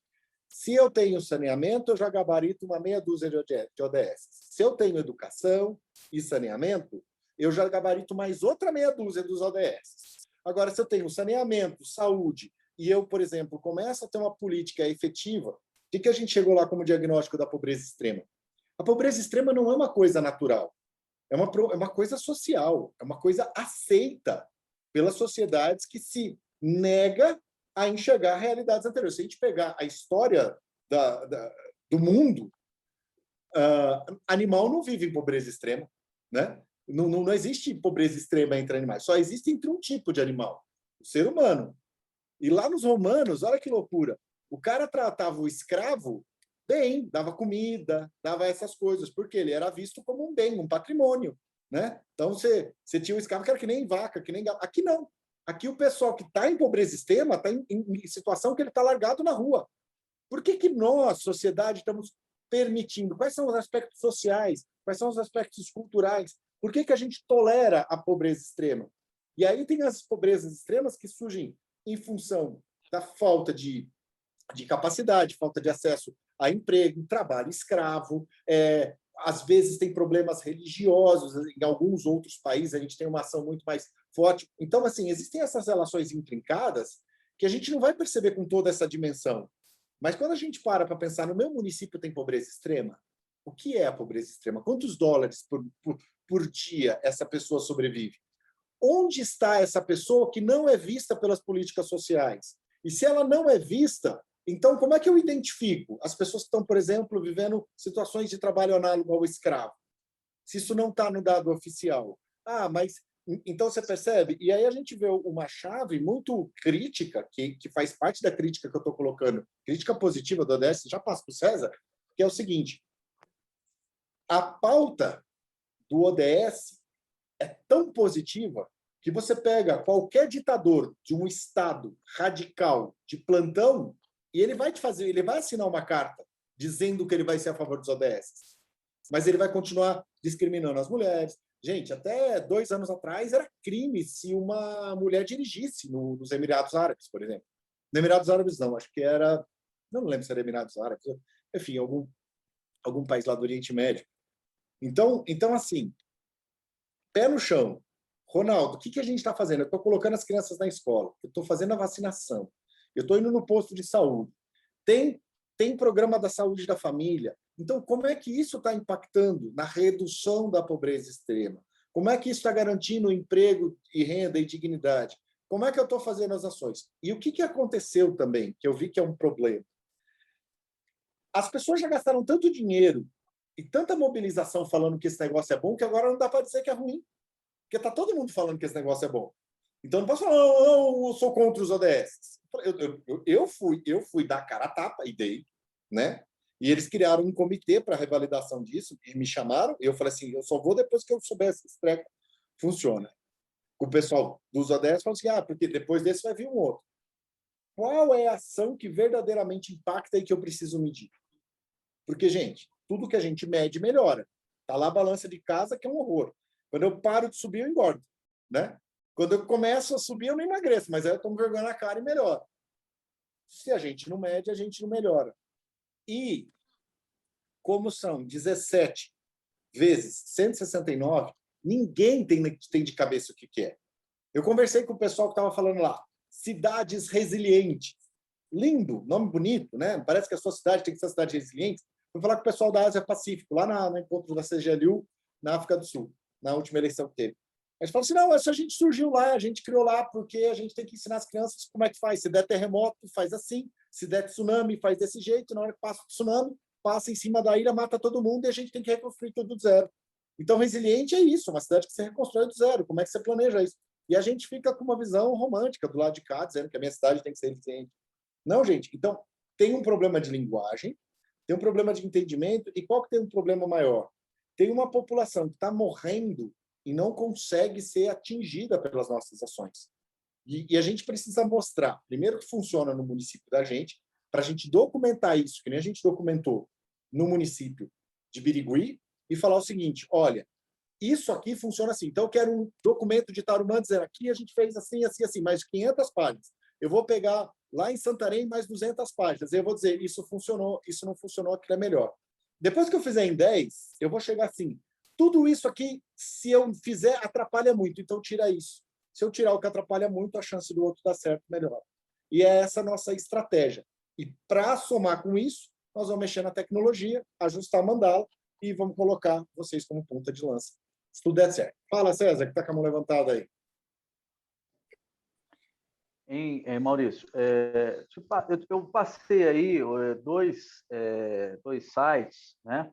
Se eu tenho saneamento, eu já gabarito uma meia dúzia de ODS. Se eu tenho educação e saneamento, eu já gabarito mais outra meia dúzia dos ODS. Agora, se eu tenho saneamento, saúde, e eu, por exemplo, começo a ter uma política efetiva, o que a gente chegou lá como diagnóstico da pobreza extrema? A pobreza extrema não é uma coisa natural, é uma coisa social, é uma coisa aceita pelas sociedades que se nega a enxergar realidades anteriores. Se a gente pegar a história do mundo, animal não vive em pobreza extrema, né? Não existe pobreza extrema entre animais, só existe entre um tipo de animal, o ser humano. E lá nos romanos, olha que loucura, o cara tratava o escravo bem, dava comida, dava essas coisas, porque ele era visto como um bem, um patrimônio, né? Então, você tinha um escravo que era que nem vaca, que nem gato. Aqui não. Aqui o pessoal que está em pobreza extrema está em situação que ele está largado na rua. Por que nós, sociedade, estamos permitindo? Quais são os aspectos sociais? Quais são os aspectos culturais? Por que a gente tolera a pobreza extrema? E aí tem as pobrezas extremas que surgem em função da falta de capacidade, falta de acesso a emprego, trabalho escravo, às vezes tem problemas religiosos, em alguns outros países a gente tem uma ação muito mais forte. Então, assim, existem essas relações intrincadas que a gente não vai perceber com toda essa dimensão. Mas quando a gente para pensar, no meu município tem pobreza extrema, o que é a pobreza extrema? Quantos dólares por dia essa pessoa sobrevive? Onde está essa pessoa que não é vista pelas políticas sociais? E se ela não é vista, então como é que eu identifico as pessoas que estão, por exemplo, vivendo situações de trabalho análogo ao escravo? Se isso não está no dado oficial. Mas então você percebe? E aí a gente vê uma chave muito crítica, que faz parte da crítica que eu estou colocando, crítica positiva do ODS, já passo para o César, que é o seguinte: a pauta do ODS é tão positiva que você pega qualquer ditador de um estado radical de plantão e ele vai assinar uma carta dizendo que ele vai ser a favor dos ODS, mas ele vai continuar discriminando as mulheres. Gente, até 2 anos atrás era crime se uma mulher dirigisse nos Emirados Árabes, por exemplo. Nos Emirados Árabes não, acho que era, não lembro se era Emirados Árabes, enfim, algum país lá do Oriente Médio. Então assim, pé no chão. Ronaldo, o que a gente está fazendo? Eu estou colocando as crianças na escola, eu estou fazendo a vacinação, eu estou indo no posto de saúde, tem programa da saúde da família. Então, como é que isso está impactando na redução da pobreza extrema? Como é que isso está garantindo emprego e renda e dignidade? Como é que eu estou fazendo as ações? E o que aconteceu também, que eu vi que é um problema? As pessoas já gastaram tanto dinheiro e tanta mobilização falando que esse negócio é bom, que agora não dá para dizer que é ruim. Porque está todo mundo falando que esse negócio é bom. Então, não posso falar, não, eu sou contra os ODS. Eu fui dar cara a tapa e dei, né? E eles criaram um comitê para revalidação disso, e me chamaram, e eu falei assim, eu só vou depois que eu souber se esse treco funciona. O pessoal dos ODS falou assim, porque depois desse vai vir um outro. Qual é a ação que verdadeiramente impacta e que eu preciso medir? Porque, gente, tudo que a gente mede melhora. Está lá a balança de casa, que é um horror. Quando eu paro de subir, eu engordo, né? Quando eu começo a subir, eu não emagreço, mas aí eu tomo vergonha na cara e melhora. Se a gente não mede, a gente não melhora. E, como são 17 vezes 169, ninguém tem de cabeça o que é. Eu conversei com o pessoal que estava falando lá, cidades resilientes. Lindo, nome bonito, né? Parece que a sua cidade tem que ser uma cidade resiliente. Vou falar com o pessoal da Ásia Pacífico, lá no encontro da CGLU, na África do Sul, na última eleição que teve. Eles falaram assim, não, essa a gente surgiu lá, a gente criou lá, porque a gente tem que ensinar as crianças como é que faz. Se der terremoto, faz assim. Se der tsunami, faz desse jeito. Na hora que passa o tsunami, passa em cima da ilha, mata todo mundo e a gente tem que reconstruir tudo do zero. Então, resiliente é isso, uma cidade que você reconstrói do zero. Como é que você planeja isso? E a gente fica com uma visão romântica do lado de cá, dizendo que a minha cidade tem que ser resiliente. Não, gente. Então, tem um problema de linguagem, tem um problema de entendimento, e qual que tem um problema maior? Tem uma população que está morrendo e não consegue ser atingida pelas nossas ações. E a gente precisa mostrar, primeiro, que funciona no município da gente, para a gente documentar isso, que nem a gente documentou no município de Birigui, e falar o seguinte, olha, isso aqui funciona assim. Então, eu quero um documento de Tarumã dizendo aqui a gente fez assim, assim, assim, mais 500 páginas. Eu vou pegar lá em Santarém mais 200 páginas. E eu vou dizer, isso funcionou, isso não funcionou, aquilo é melhor. Depois que eu fizer em 10, eu vou chegar assim, tudo isso aqui, se eu fizer, atrapalha muito, então tira isso. Se eu tirar o que atrapalha muito, a chance do outro dar certo melhor. E é essa a nossa estratégia. E para somar com isso, nós vamos mexer na tecnologia, ajustar a mandala e vamos colocar vocês como ponta de lança. Se tudo der certo. Fala, César, que está com a mão levantada aí. Maurício, eu passei aí dois sites, né?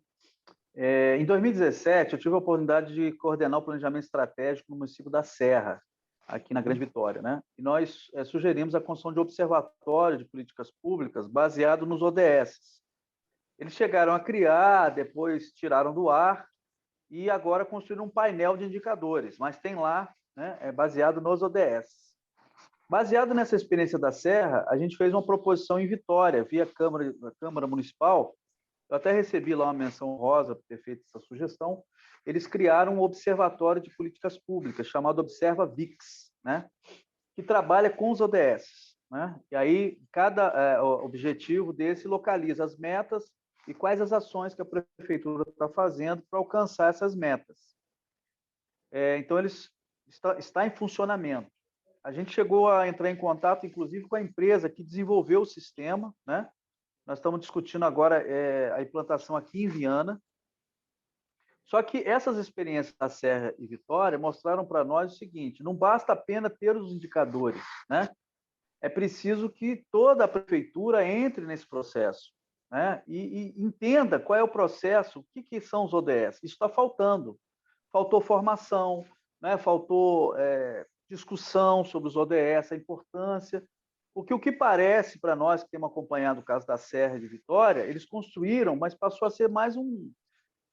Em 2017, eu tive a oportunidade de coordenar o planejamento estratégico no município da Serra, aqui na Grande Vitória, né? E nós sugerimos a construção de observatório de políticas públicas baseado nos ODS. Eles chegaram a criar, depois tiraram do ar e agora construíram um painel de indicadores, mas tem lá, né, baseado nos ODS. Baseado nessa experiência da Serra, a gente fez uma proposição em Vitória, via Câmara Municipal. Eu até recebi lá uma menção honrosa por ter feito essa sugestão. Eles criaram um observatório de políticas públicas, chamado Observa VIX, né? Que trabalha com os ODS. Né? E aí, cada objetivo desse localiza as metas e quais as ações que a prefeitura está fazendo para alcançar essas metas. Então, está em funcionamento. A gente chegou a entrar em contato, inclusive, com a empresa que desenvolveu o sistema, né? Nós estamos discutindo agora a implantação aqui em Viana. Só que essas experiências da Serra e Vitória mostraram para nós o seguinte, não basta apenas ter os indicadores, né? É preciso que toda a prefeitura entre nesse processo, né? E entenda qual é o processo, o que são os ODS. Isso está faltando. Faltou formação, né? Faltou discussão sobre os ODS, a importância. Porque o que parece para nós que temos acompanhado o caso da Serra e de Vitória, eles construíram, mas passou a ser mais um...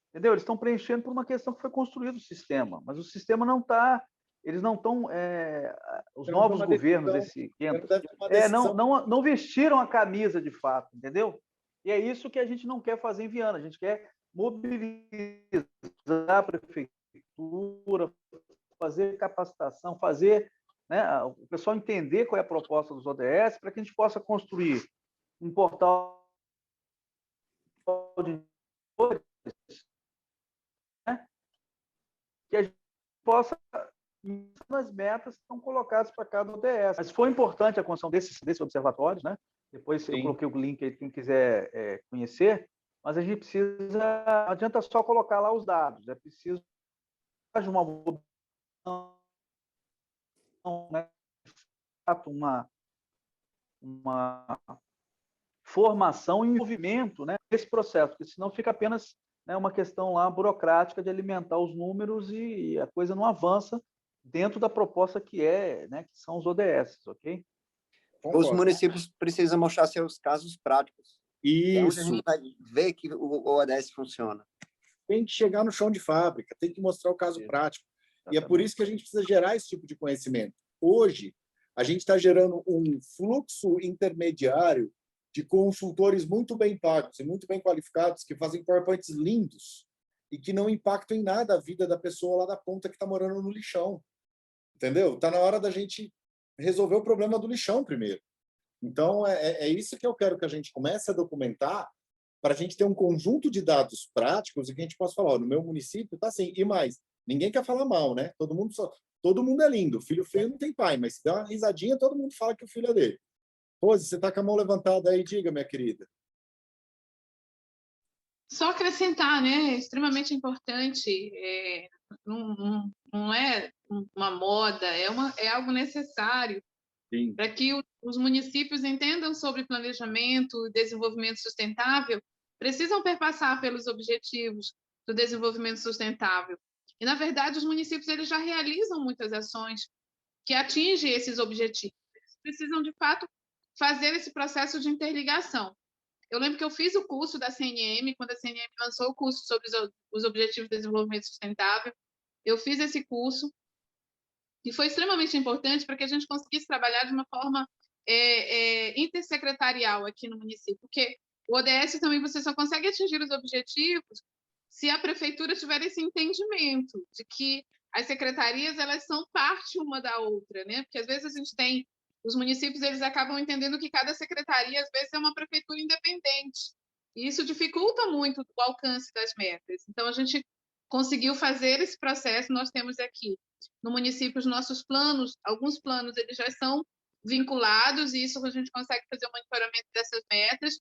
Entendeu? Eles estão preenchendo por uma questão que foi construído o sistema, mas o sistema não está eles não estão, os novos governos, não vestiram a camisa de fato, entendeu? E é isso que a gente não quer fazer em Viana, a gente quer mobilizar a prefeitura, fazer capacitação, fazer, né, o pessoal entender qual é a proposta dos ODS, para que a gente possa construir um portal de né, que a gente possa as metas que estão colacadas para cada ODS. Mas foi importante a construção desse observatório, né? Depois eu coloquei o link aí, quem quiser conhecer, mas a gente precisa, não adianta só colocar lá os dados, é preciso de uma né, uma formação e envolvimento, né, nesse processo, porque senão fica apenas, né, uma questão lá burocrática de alimentar os números e a coisa não avança dentro da proposta que né, que são os ODS, ok? Concordo. Os municípios precisam mostrar seus casos práticos. Isso. É onde a gente vai ver que o ODS funciona. Tem que chegar no chão de fábrica, tem que mostrar o caso prático. E é por isso que a gente precisa gerar esse tipo de conhecimento. Hoje, a gente está gerando um fluxo intermediário de consultores muito bem pagos e muito bem qualificados que fazem PowerPoints lindos e que não impactam em nada a vida da pessoa lá da ponta que está morando no lixão. Entendeu? Está na hora da gente resolver o problema do lixão primeiro. Então, é isso que eu quero que a gente comece a documentar para a gente ter um conjunto de dados práticos e que a gente possa falar, no meu município está assim, e mais, ninguém quer falar mal, né? Todo mundo é lindo, filho feio não tem pai, mas se dá uma risadinha, todo mundo fala que o filho é dele. Rose, você está com a mão levantada aí, diga, minha querida. Só acrescentar, né? Extremamente importante. Não é uma moda, é algo necessário para que os municípios entendam sobre planejamento e desenvolvimento sustentável, precisam perpassar pelos objetivos do desenvolvimento sustentável. E, na verdade, os municípios eles já realizam muitas ações que atingem esses objetivos. Eles precisam, de fato, fazer esse processo de interligação. Eu lembro que eu fiz o curso da CNM, quando a CNM lançou o curso sobre os Objetivos de Desenvolvimento Sustentável. Eu fiz esse curso e foi extremamente importante para que a gente conseguisse trabalhar de uma forma intersecretarial aqui no município, porque o ODS também você só consegue atingir os objetivos se a prefeitura tiver esse entendimento de que as secretarias elas são parte uma da outra, né? Porque às vezes a gente tem os municípios eles acabam entendendo que cada secretaria às vezes é uma prefeitura independente e isso dificulta muito o alcance das metas. Então a gente conseguiu fazer esse processo. Nós temos aqui no município os nossos planos, alguns planos eles já são vinculados e isso a gente consegue fazer o monitoramento dessas metas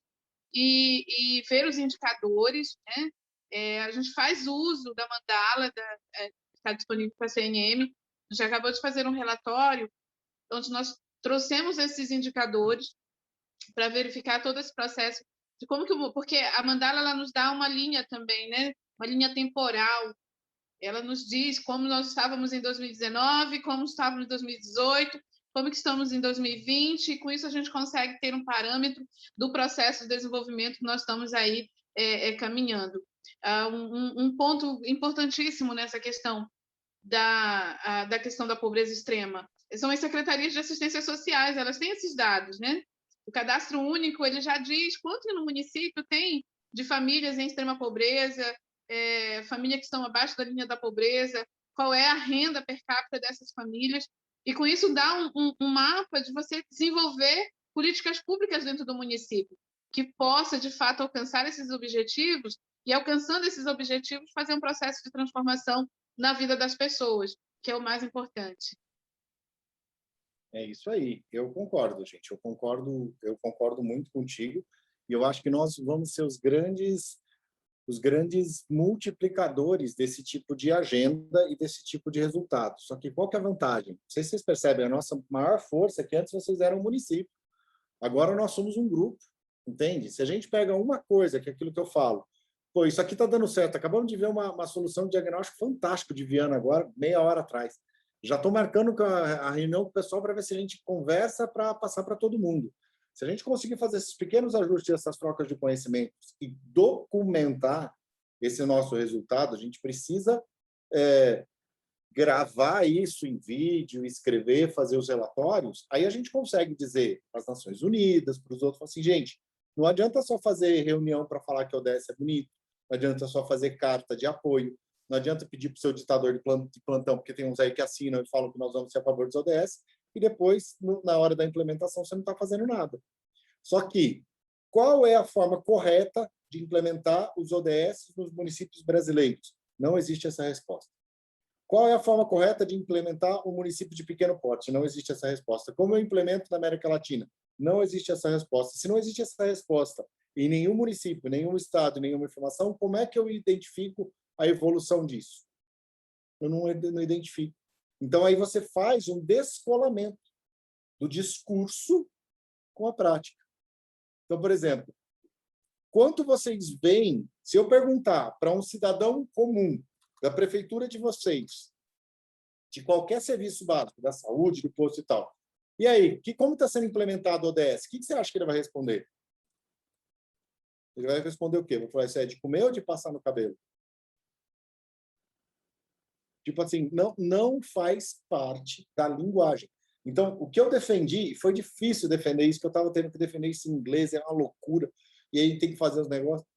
e ver os indicadores, né? A gente faz uso da mandala que está disponível para a CNM. A gente acabou de fazer um relatório onde nós trouxemos esses indicadores para verificar todo esse processo de como que porque a mandala ela nos dá uma linha também, né? Uma linha temporal. Ela nos diz como nós estávamos em 2019, como estávamos em 2018, como que estamos em 2020, e com isso a gente consegue ter um parâmetro do processo de desenvolvimento que nós estamos aí caminhando. Um ponto importantíssimo nessa questão da questão da pobreza extrema são as secretarias de assistência sociais, elas têm esses dados, né? O cadastro único ele já diz quanto no município tem de famílias em extrema pobreza, famílias que estão abaixo da linha da pobreza, qual é a renda per capita dessas famílias, e com isso dá um mapa de você desenvolver políticas públicas dentro do município, que possa, de fato, alcançar esses objetivos e, alcançando esses objetivos, fazer um processo de transformação na vida das pessoas, que é o mais importante. É isso aí, eu concordo, gente, eu concordo muito contigo, e eu acho que nós vamos ser os grandes multiplicadores desse tipo de agenda e desse tipo de resultado. Só que qual que é a vantagem? Não sei se vocês percebem, a nossa maior força é que antes vocês eram um município, agora nós somos um grupo, entende? Se a gente pega uma coisa, que é aquilo que eu falo, pô, isso aqui está dando certo, acabamos de ver uma solução de diagnóstico fantástico de Viana agora, meia hora atrás. Já estou marcando a reunião com o pessoal para ver se a gente conversa para passar para todo mundo. Se a gente conseguir fazer esses pequenos ajustes, essas trocas de conhecimentos e documentar esse nosso resultado, a gente precisa gravar isso em vídeo, escrever, fazer os relatórios, aí a gente consegue dizer para as Nações Unidas, para os outros, assim, gente, não adianta só fazer reunião para falar que o ODS é bonito, não adianta só fazer carta de apoio, não adianta pedir para o seu ditador de plantão, porque tem uns aí que assinam e falam que nós vamos ser a favor dos ODS, e depois, na hora da implementação, você não está fazendo nada. Só que, qual é a forma correta de implementar os ODS nos municípios brasileiros? Não existe essa resposta. Qual é a forma correta de implementar um município de pequeno porte? Não existe essa resposta. Como eu implemento na América Latina? Não existe essa resposta. Se não existe essa resposta em nenhum município, nenhum estado, nenhuma informação, como é que eu identifico a evolução disso? Eu não identifico. Então, aí você faz um descolamento do discurso com a prática. Então, por exemplo, quanto vocês veem, se eu perguntar para um cidadão comum da prefeitura de vocês, de qualquer serviço básico, da saúde, do posto e tal, e aí, como está sendo implementado o ODS? O que você acha que ele vai responder? Ele vai responder o quê? Vou falar, isso é de comer ou de passar no cabelo? Tipo assim, não faz parte da linguagem. Então, o que eu defendi, foi difícil defender isso, que eu estava tendo que defender isso em inglês, é uma loucura, e aí tem que fazer os negócios.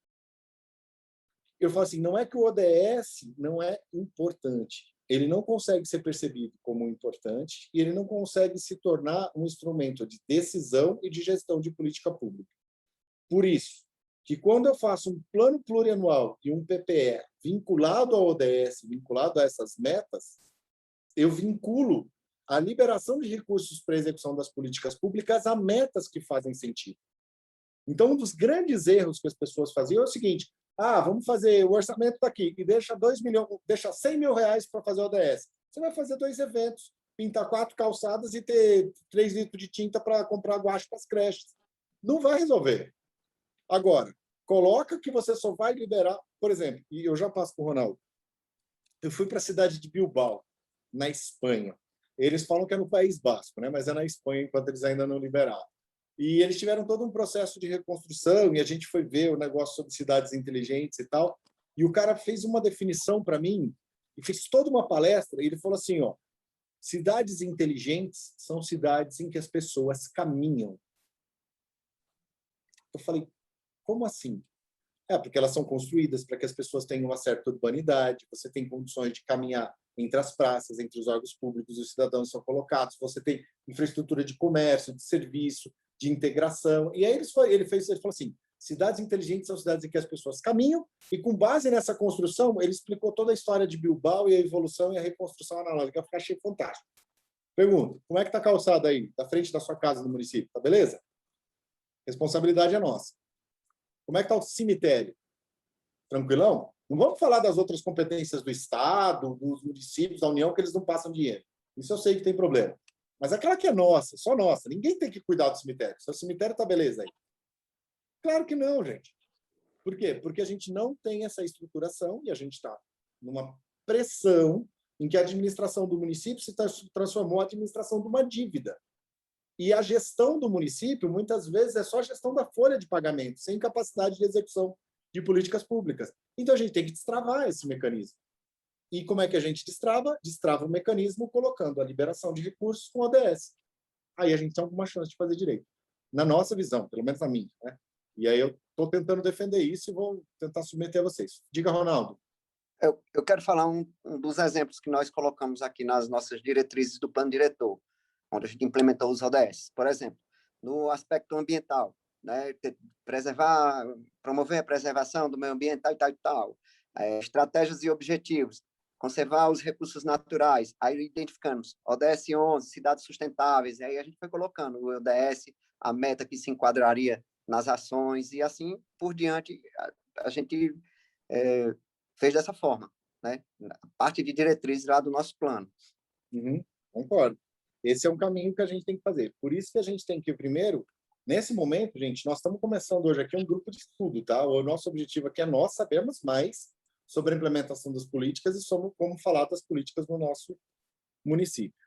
Eu falo assim, não é que o ODS não é importante, ele não consegue ser percebido como importante e ele não consegue se tornar um instrumento de decisão e de gestão de política pública. Por isso, que quando eu faço um plano plurianual e um PPE vinculado ao ODS, vinculado a essas metas, eu vinculo a liberação de recursos para a execução das políticas públicas a metas que fazem sentido. Então, um dos grandes erros que as pessoas faziam é o seguinte, vamos fazer o orçamento daqui e deixa 100 mil reais para fazer o ODS. Você vai fazer 2 eventos, pintar 4 calçadas e ter 3 litros de tinta para comprar guache para as creches. Não vai resolver. Agora, coloca que você só vai liberar, por exemplo, e eu já passo para o Ronaldo, eu fui para a cidade de Bilbao, na Espanha. Eles falam que é no País Basco, né? Mas é na Espanha, enquanto eles ainda não liberaram. E eles tiveram todo um processo de reconstrução, e a gente foi ver o negócio sobre cidades inteligentes e tal, e o cara fez uma definição para mim, e fez toda uma palestra, e ele falou assim, cidades inteligentes são cidades em que as pessoas caminham. Eu falei, como assim? Porque elas são construídas para que as pessoas tenham uma certa urbanidade, você tem condições de caminhar entre as praças, entre os órgãos públicos, os cidadãos são colocados, você tem infraestrutura de comércio, de serviço, de integração. E aí ele falou assim, cidades inteligentes são cidades em que as pessoas caminham, e com base nessa construção, ele explicou toda a história de Bilbao e a evolução e a reconstrução analógica. Eu achei fantástico. Pergunta, como é que está a calçada aí, da frente da sua casa no município? Tá beleza? Responsabilidade é nossa. Como é que está o cemitério? Tranquilão? Não vamos falar das outras competências do Estado, dos municípios, da União, que eles não passam dinheiro. Isso eu sei que tem problema. Mas aquela que é nossa, só nossa. Ninguém tem que cuidar do cemitério. Seu cemitério está beleza aí. Claro que não, gente. Por quê? Porque a gente não tem essa estruturação e a gente está numa pressão em que a administração do município se transformou em administração de uma dívida. E a gestão do município, muitas vezes, é só a gestão da folha de pagamento, sem capacidade de execução de políticas públicas. Então, a gente tem que destravar esse mecanismo. E como é que a gente destrava? Destrava o mecanismo colocando a liberação de recursos com o ODS. Aí a gente tem alguma chance de fazer direito. Na nossa visão, pelo menos na minha. Né? E aí eu estou tentando defender isso e vou tentar submeter a vocês. Diga, Ronaldo. Eu quero falar um dos exemplos que nós colocamos aqui nas nossas diretrizes do plano diretor, onde a gente implementou os ODS. Por exemplo, no aspecto ambiental, né? Promover a preservação do meio ambiente, tal e tal. Estratégias e objetivos, conservar os recursos naturais, aí identificamos ODS 11, cidades sustentáveis, aí a gente foi colocando o ODS, a meta que se enquadraria nas ações, e assim por diante a gente fez dessa forma, né? A parte de diretrizes lá do nosso plano. Concordo. Esse é um caminho que a gente tem que fazer. Por isso que a gente tem que, primeiro, nesse momento, gente, nós estamos começando hoje aqui um grupo de estudo, tá? O nosso objetivo aqui é nós sabermos mais sobre a implementação das políticas e sobre como falar das políticas no nosso município.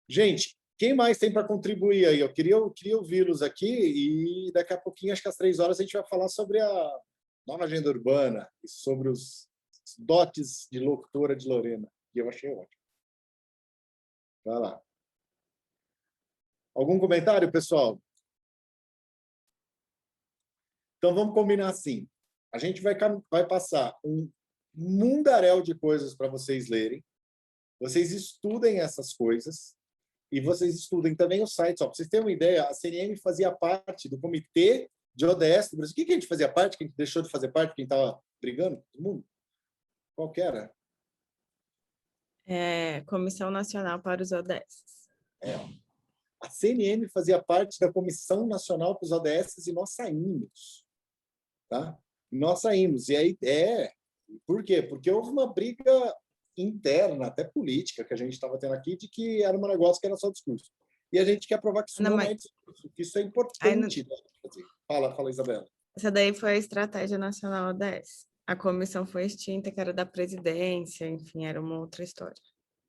Gente, quem mais tem para contribuir aí? Eu queria ouvi-los aqui e daqui a pouquinho, acho que às 3 horas, a gente vai falar sobre a nova agenda urbana e sobre os dotes de locutora de Lorena, que eu achei ótimo. Vai lá. Algum comentário, pessoal? Então, vamos combinar assim. A gente vai passar um mundaréu de coisas para vocês lerem. Vocês estudem essas coisas e vocês estudem também os sites. Para vocês terem uma ideia, a CNM fazia parte do comitê de ODS do Brasil. O que a gente fazia parte? Quem deixou de fazer parte? Quem estava brigando? Todo mundo? Qual que era? Comissão Nacional para os ODS. A CNM fazia parte da Comissão Nacional para os ODS e nós saímos. Tá? Nós saímos. E aí, por quê? Porque houve uma briga interna, até política, que a gente estava tendo aqui, de que era um negócio que era só discurso. E a gente quer provar que isso não é discurso, que isso é importante. Fala, Isabela. Essa daí foi a Estratégia Nacional ODS. A comissão foi extinta, que era da presidência, enfim, era uma outra história.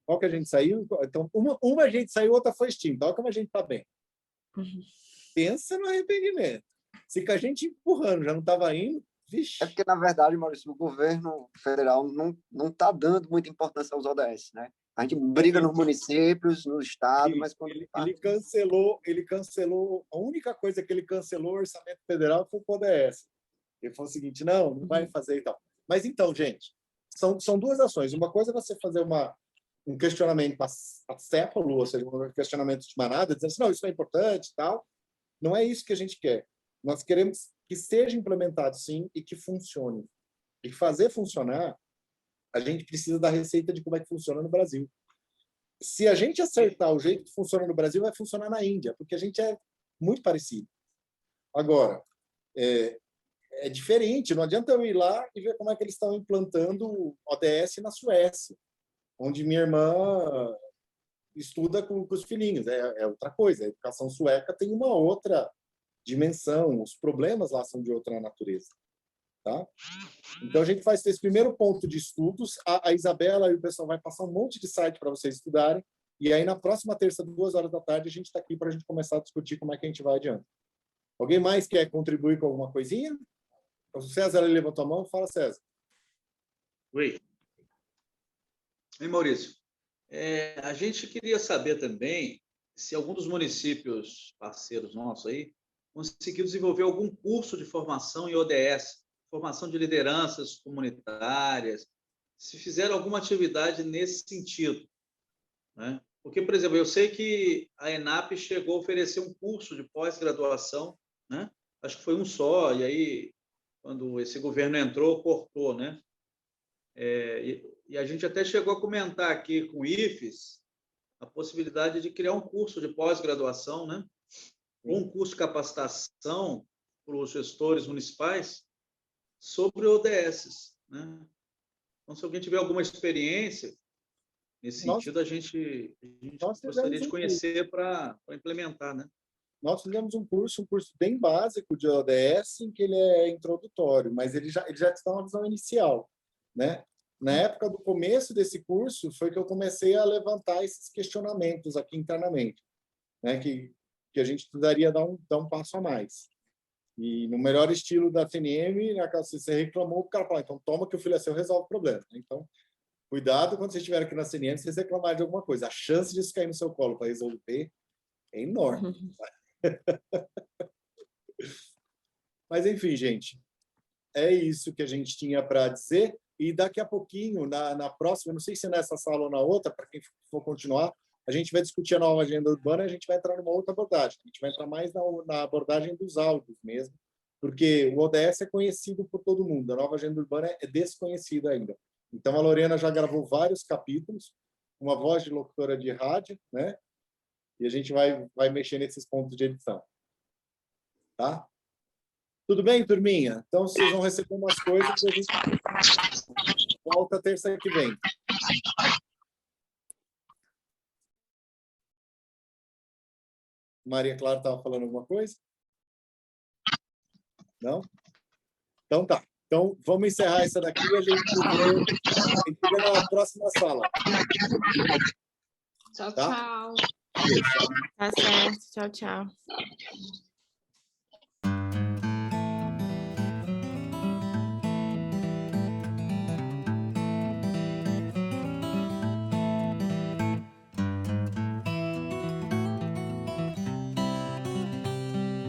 Qual que a gente saiu? Então, uma a gente saiu, outra foi extinta. Olha como a gente está bem. Pensa no arrependimento. Se com a gente empurrando já não estava indo, vixe. É porque, na verdade, Maurício, o governo federal não está dando muita importância aos ODS, né? A gente briga nos municípios, no estado, mas quando ele cancelou, a única coisa que ele cancelou o orçamento federal foi o ODS. Ele falou o seguinte, não vai fazer e tal. Mas então, gente, são duas ações. Uma coisa é você fazer um questionamento acéfalo, ou seja, um questionamento de manada, dizendo assim, não, isso é importante e tal. Não é isso que a gente quer. Nós queremos que seja implementado, sim, e que funcione. E fazer funcionar, a gente precisa da receita de como é que funciona no Brasil. Se a gente acertar o jeito que funciona no Brasil, vai funcionar na Índia, porque a gente é muito parecido. Agora, é diferente. Não adianta eu ir lá e ver como é que eles estão implantando o ODS na Suécia, onde minha irmã estuda com os filhinhos. É outra coisa. A educação sueca tem uma outra dimensão. Os problemas lá são de outra natureza. Tá? Então, a gente faz esse primeiro ponto de estudos. A Isabela e o pessoal vai passar um monte de site para vocês estudarem. E aí, na próxima terça, 2h da tarde, a gente está aqui para a gente começar a discutir como é que a gente vai adiante. Alguém mais quer contribuir com alguma coisinha? O César levantou a mão. Fala, César. Oi. Oi, Maurício. A gente queria saber também se algum dos municípios parceiros nossos aí conseguiu desenvolver algum curso de formação em ODS, formação de lideranças comunitárias, se fizeram alguma atividade nesse sentido, né? Porque, por exemplo, eu sei que a ENAP chegou a oferecer um curso de pós-graduação, né? Acho que foi um só, e aí, quando esse governo entrou, cortou, né? E a gente até chegou a comentar aqui com o IFES a possibilidade de criar um curso de pós-graduação, né? Ou um curso de capacitação para os gestores municipais sobre ODS, né? Então, se alguém tiver alguma experiência nesse sentido, a gente gostaria de conhecer para implementar, né? Nós fizemos um curso bem básico de ODS, em que ele é introdutório, mas ele já está na visão inicial, né? Na época do começo desse curso, foi que eu comecei a levantar esses questionamentos aqui internamente, né? Que a gente precisaria dar um passo a mais. E no melhor estilo da CNM, se você reclamou, o cara fala, então toma que o filho é seu, resolve o problema. Então, cuidado quando vocês estiverem aqui na CNM, se vocês reclamarem de alguma coisa. A chance disso cair no seu colo para resolver é enorme. Mas, enfim, gente, é isso que a gente tinha para dizer. E daqui a pouquinho, na próxima, não sei se é nessa sala ou na outra, para quem for continuar, a gente vai discutir a nova agenda urbana e a gente vai entrar numa outra abordagem. A gente vai entrar mais na abordagem dos áudios mesmo, porque o ODS é conhecido por todo mundo, a nova agenda urbana é desconhecida ainda. Então, a Lorena já gravou vários capítulos, uma voz de locutora de rádio, né? E a gente vai mexer nesses pontos de edição. Tá? Tudo bem, turminha? Então, vocês vão receber umas coisas e a gente volta terça que vem. Maria Clara estava falando alguma coisa? Não? Então tá. Então, vamos encerrar essa daqui e a gente vê na próxima sala. Tchau, tá? tchau. Tá certo. Tchau, tchau.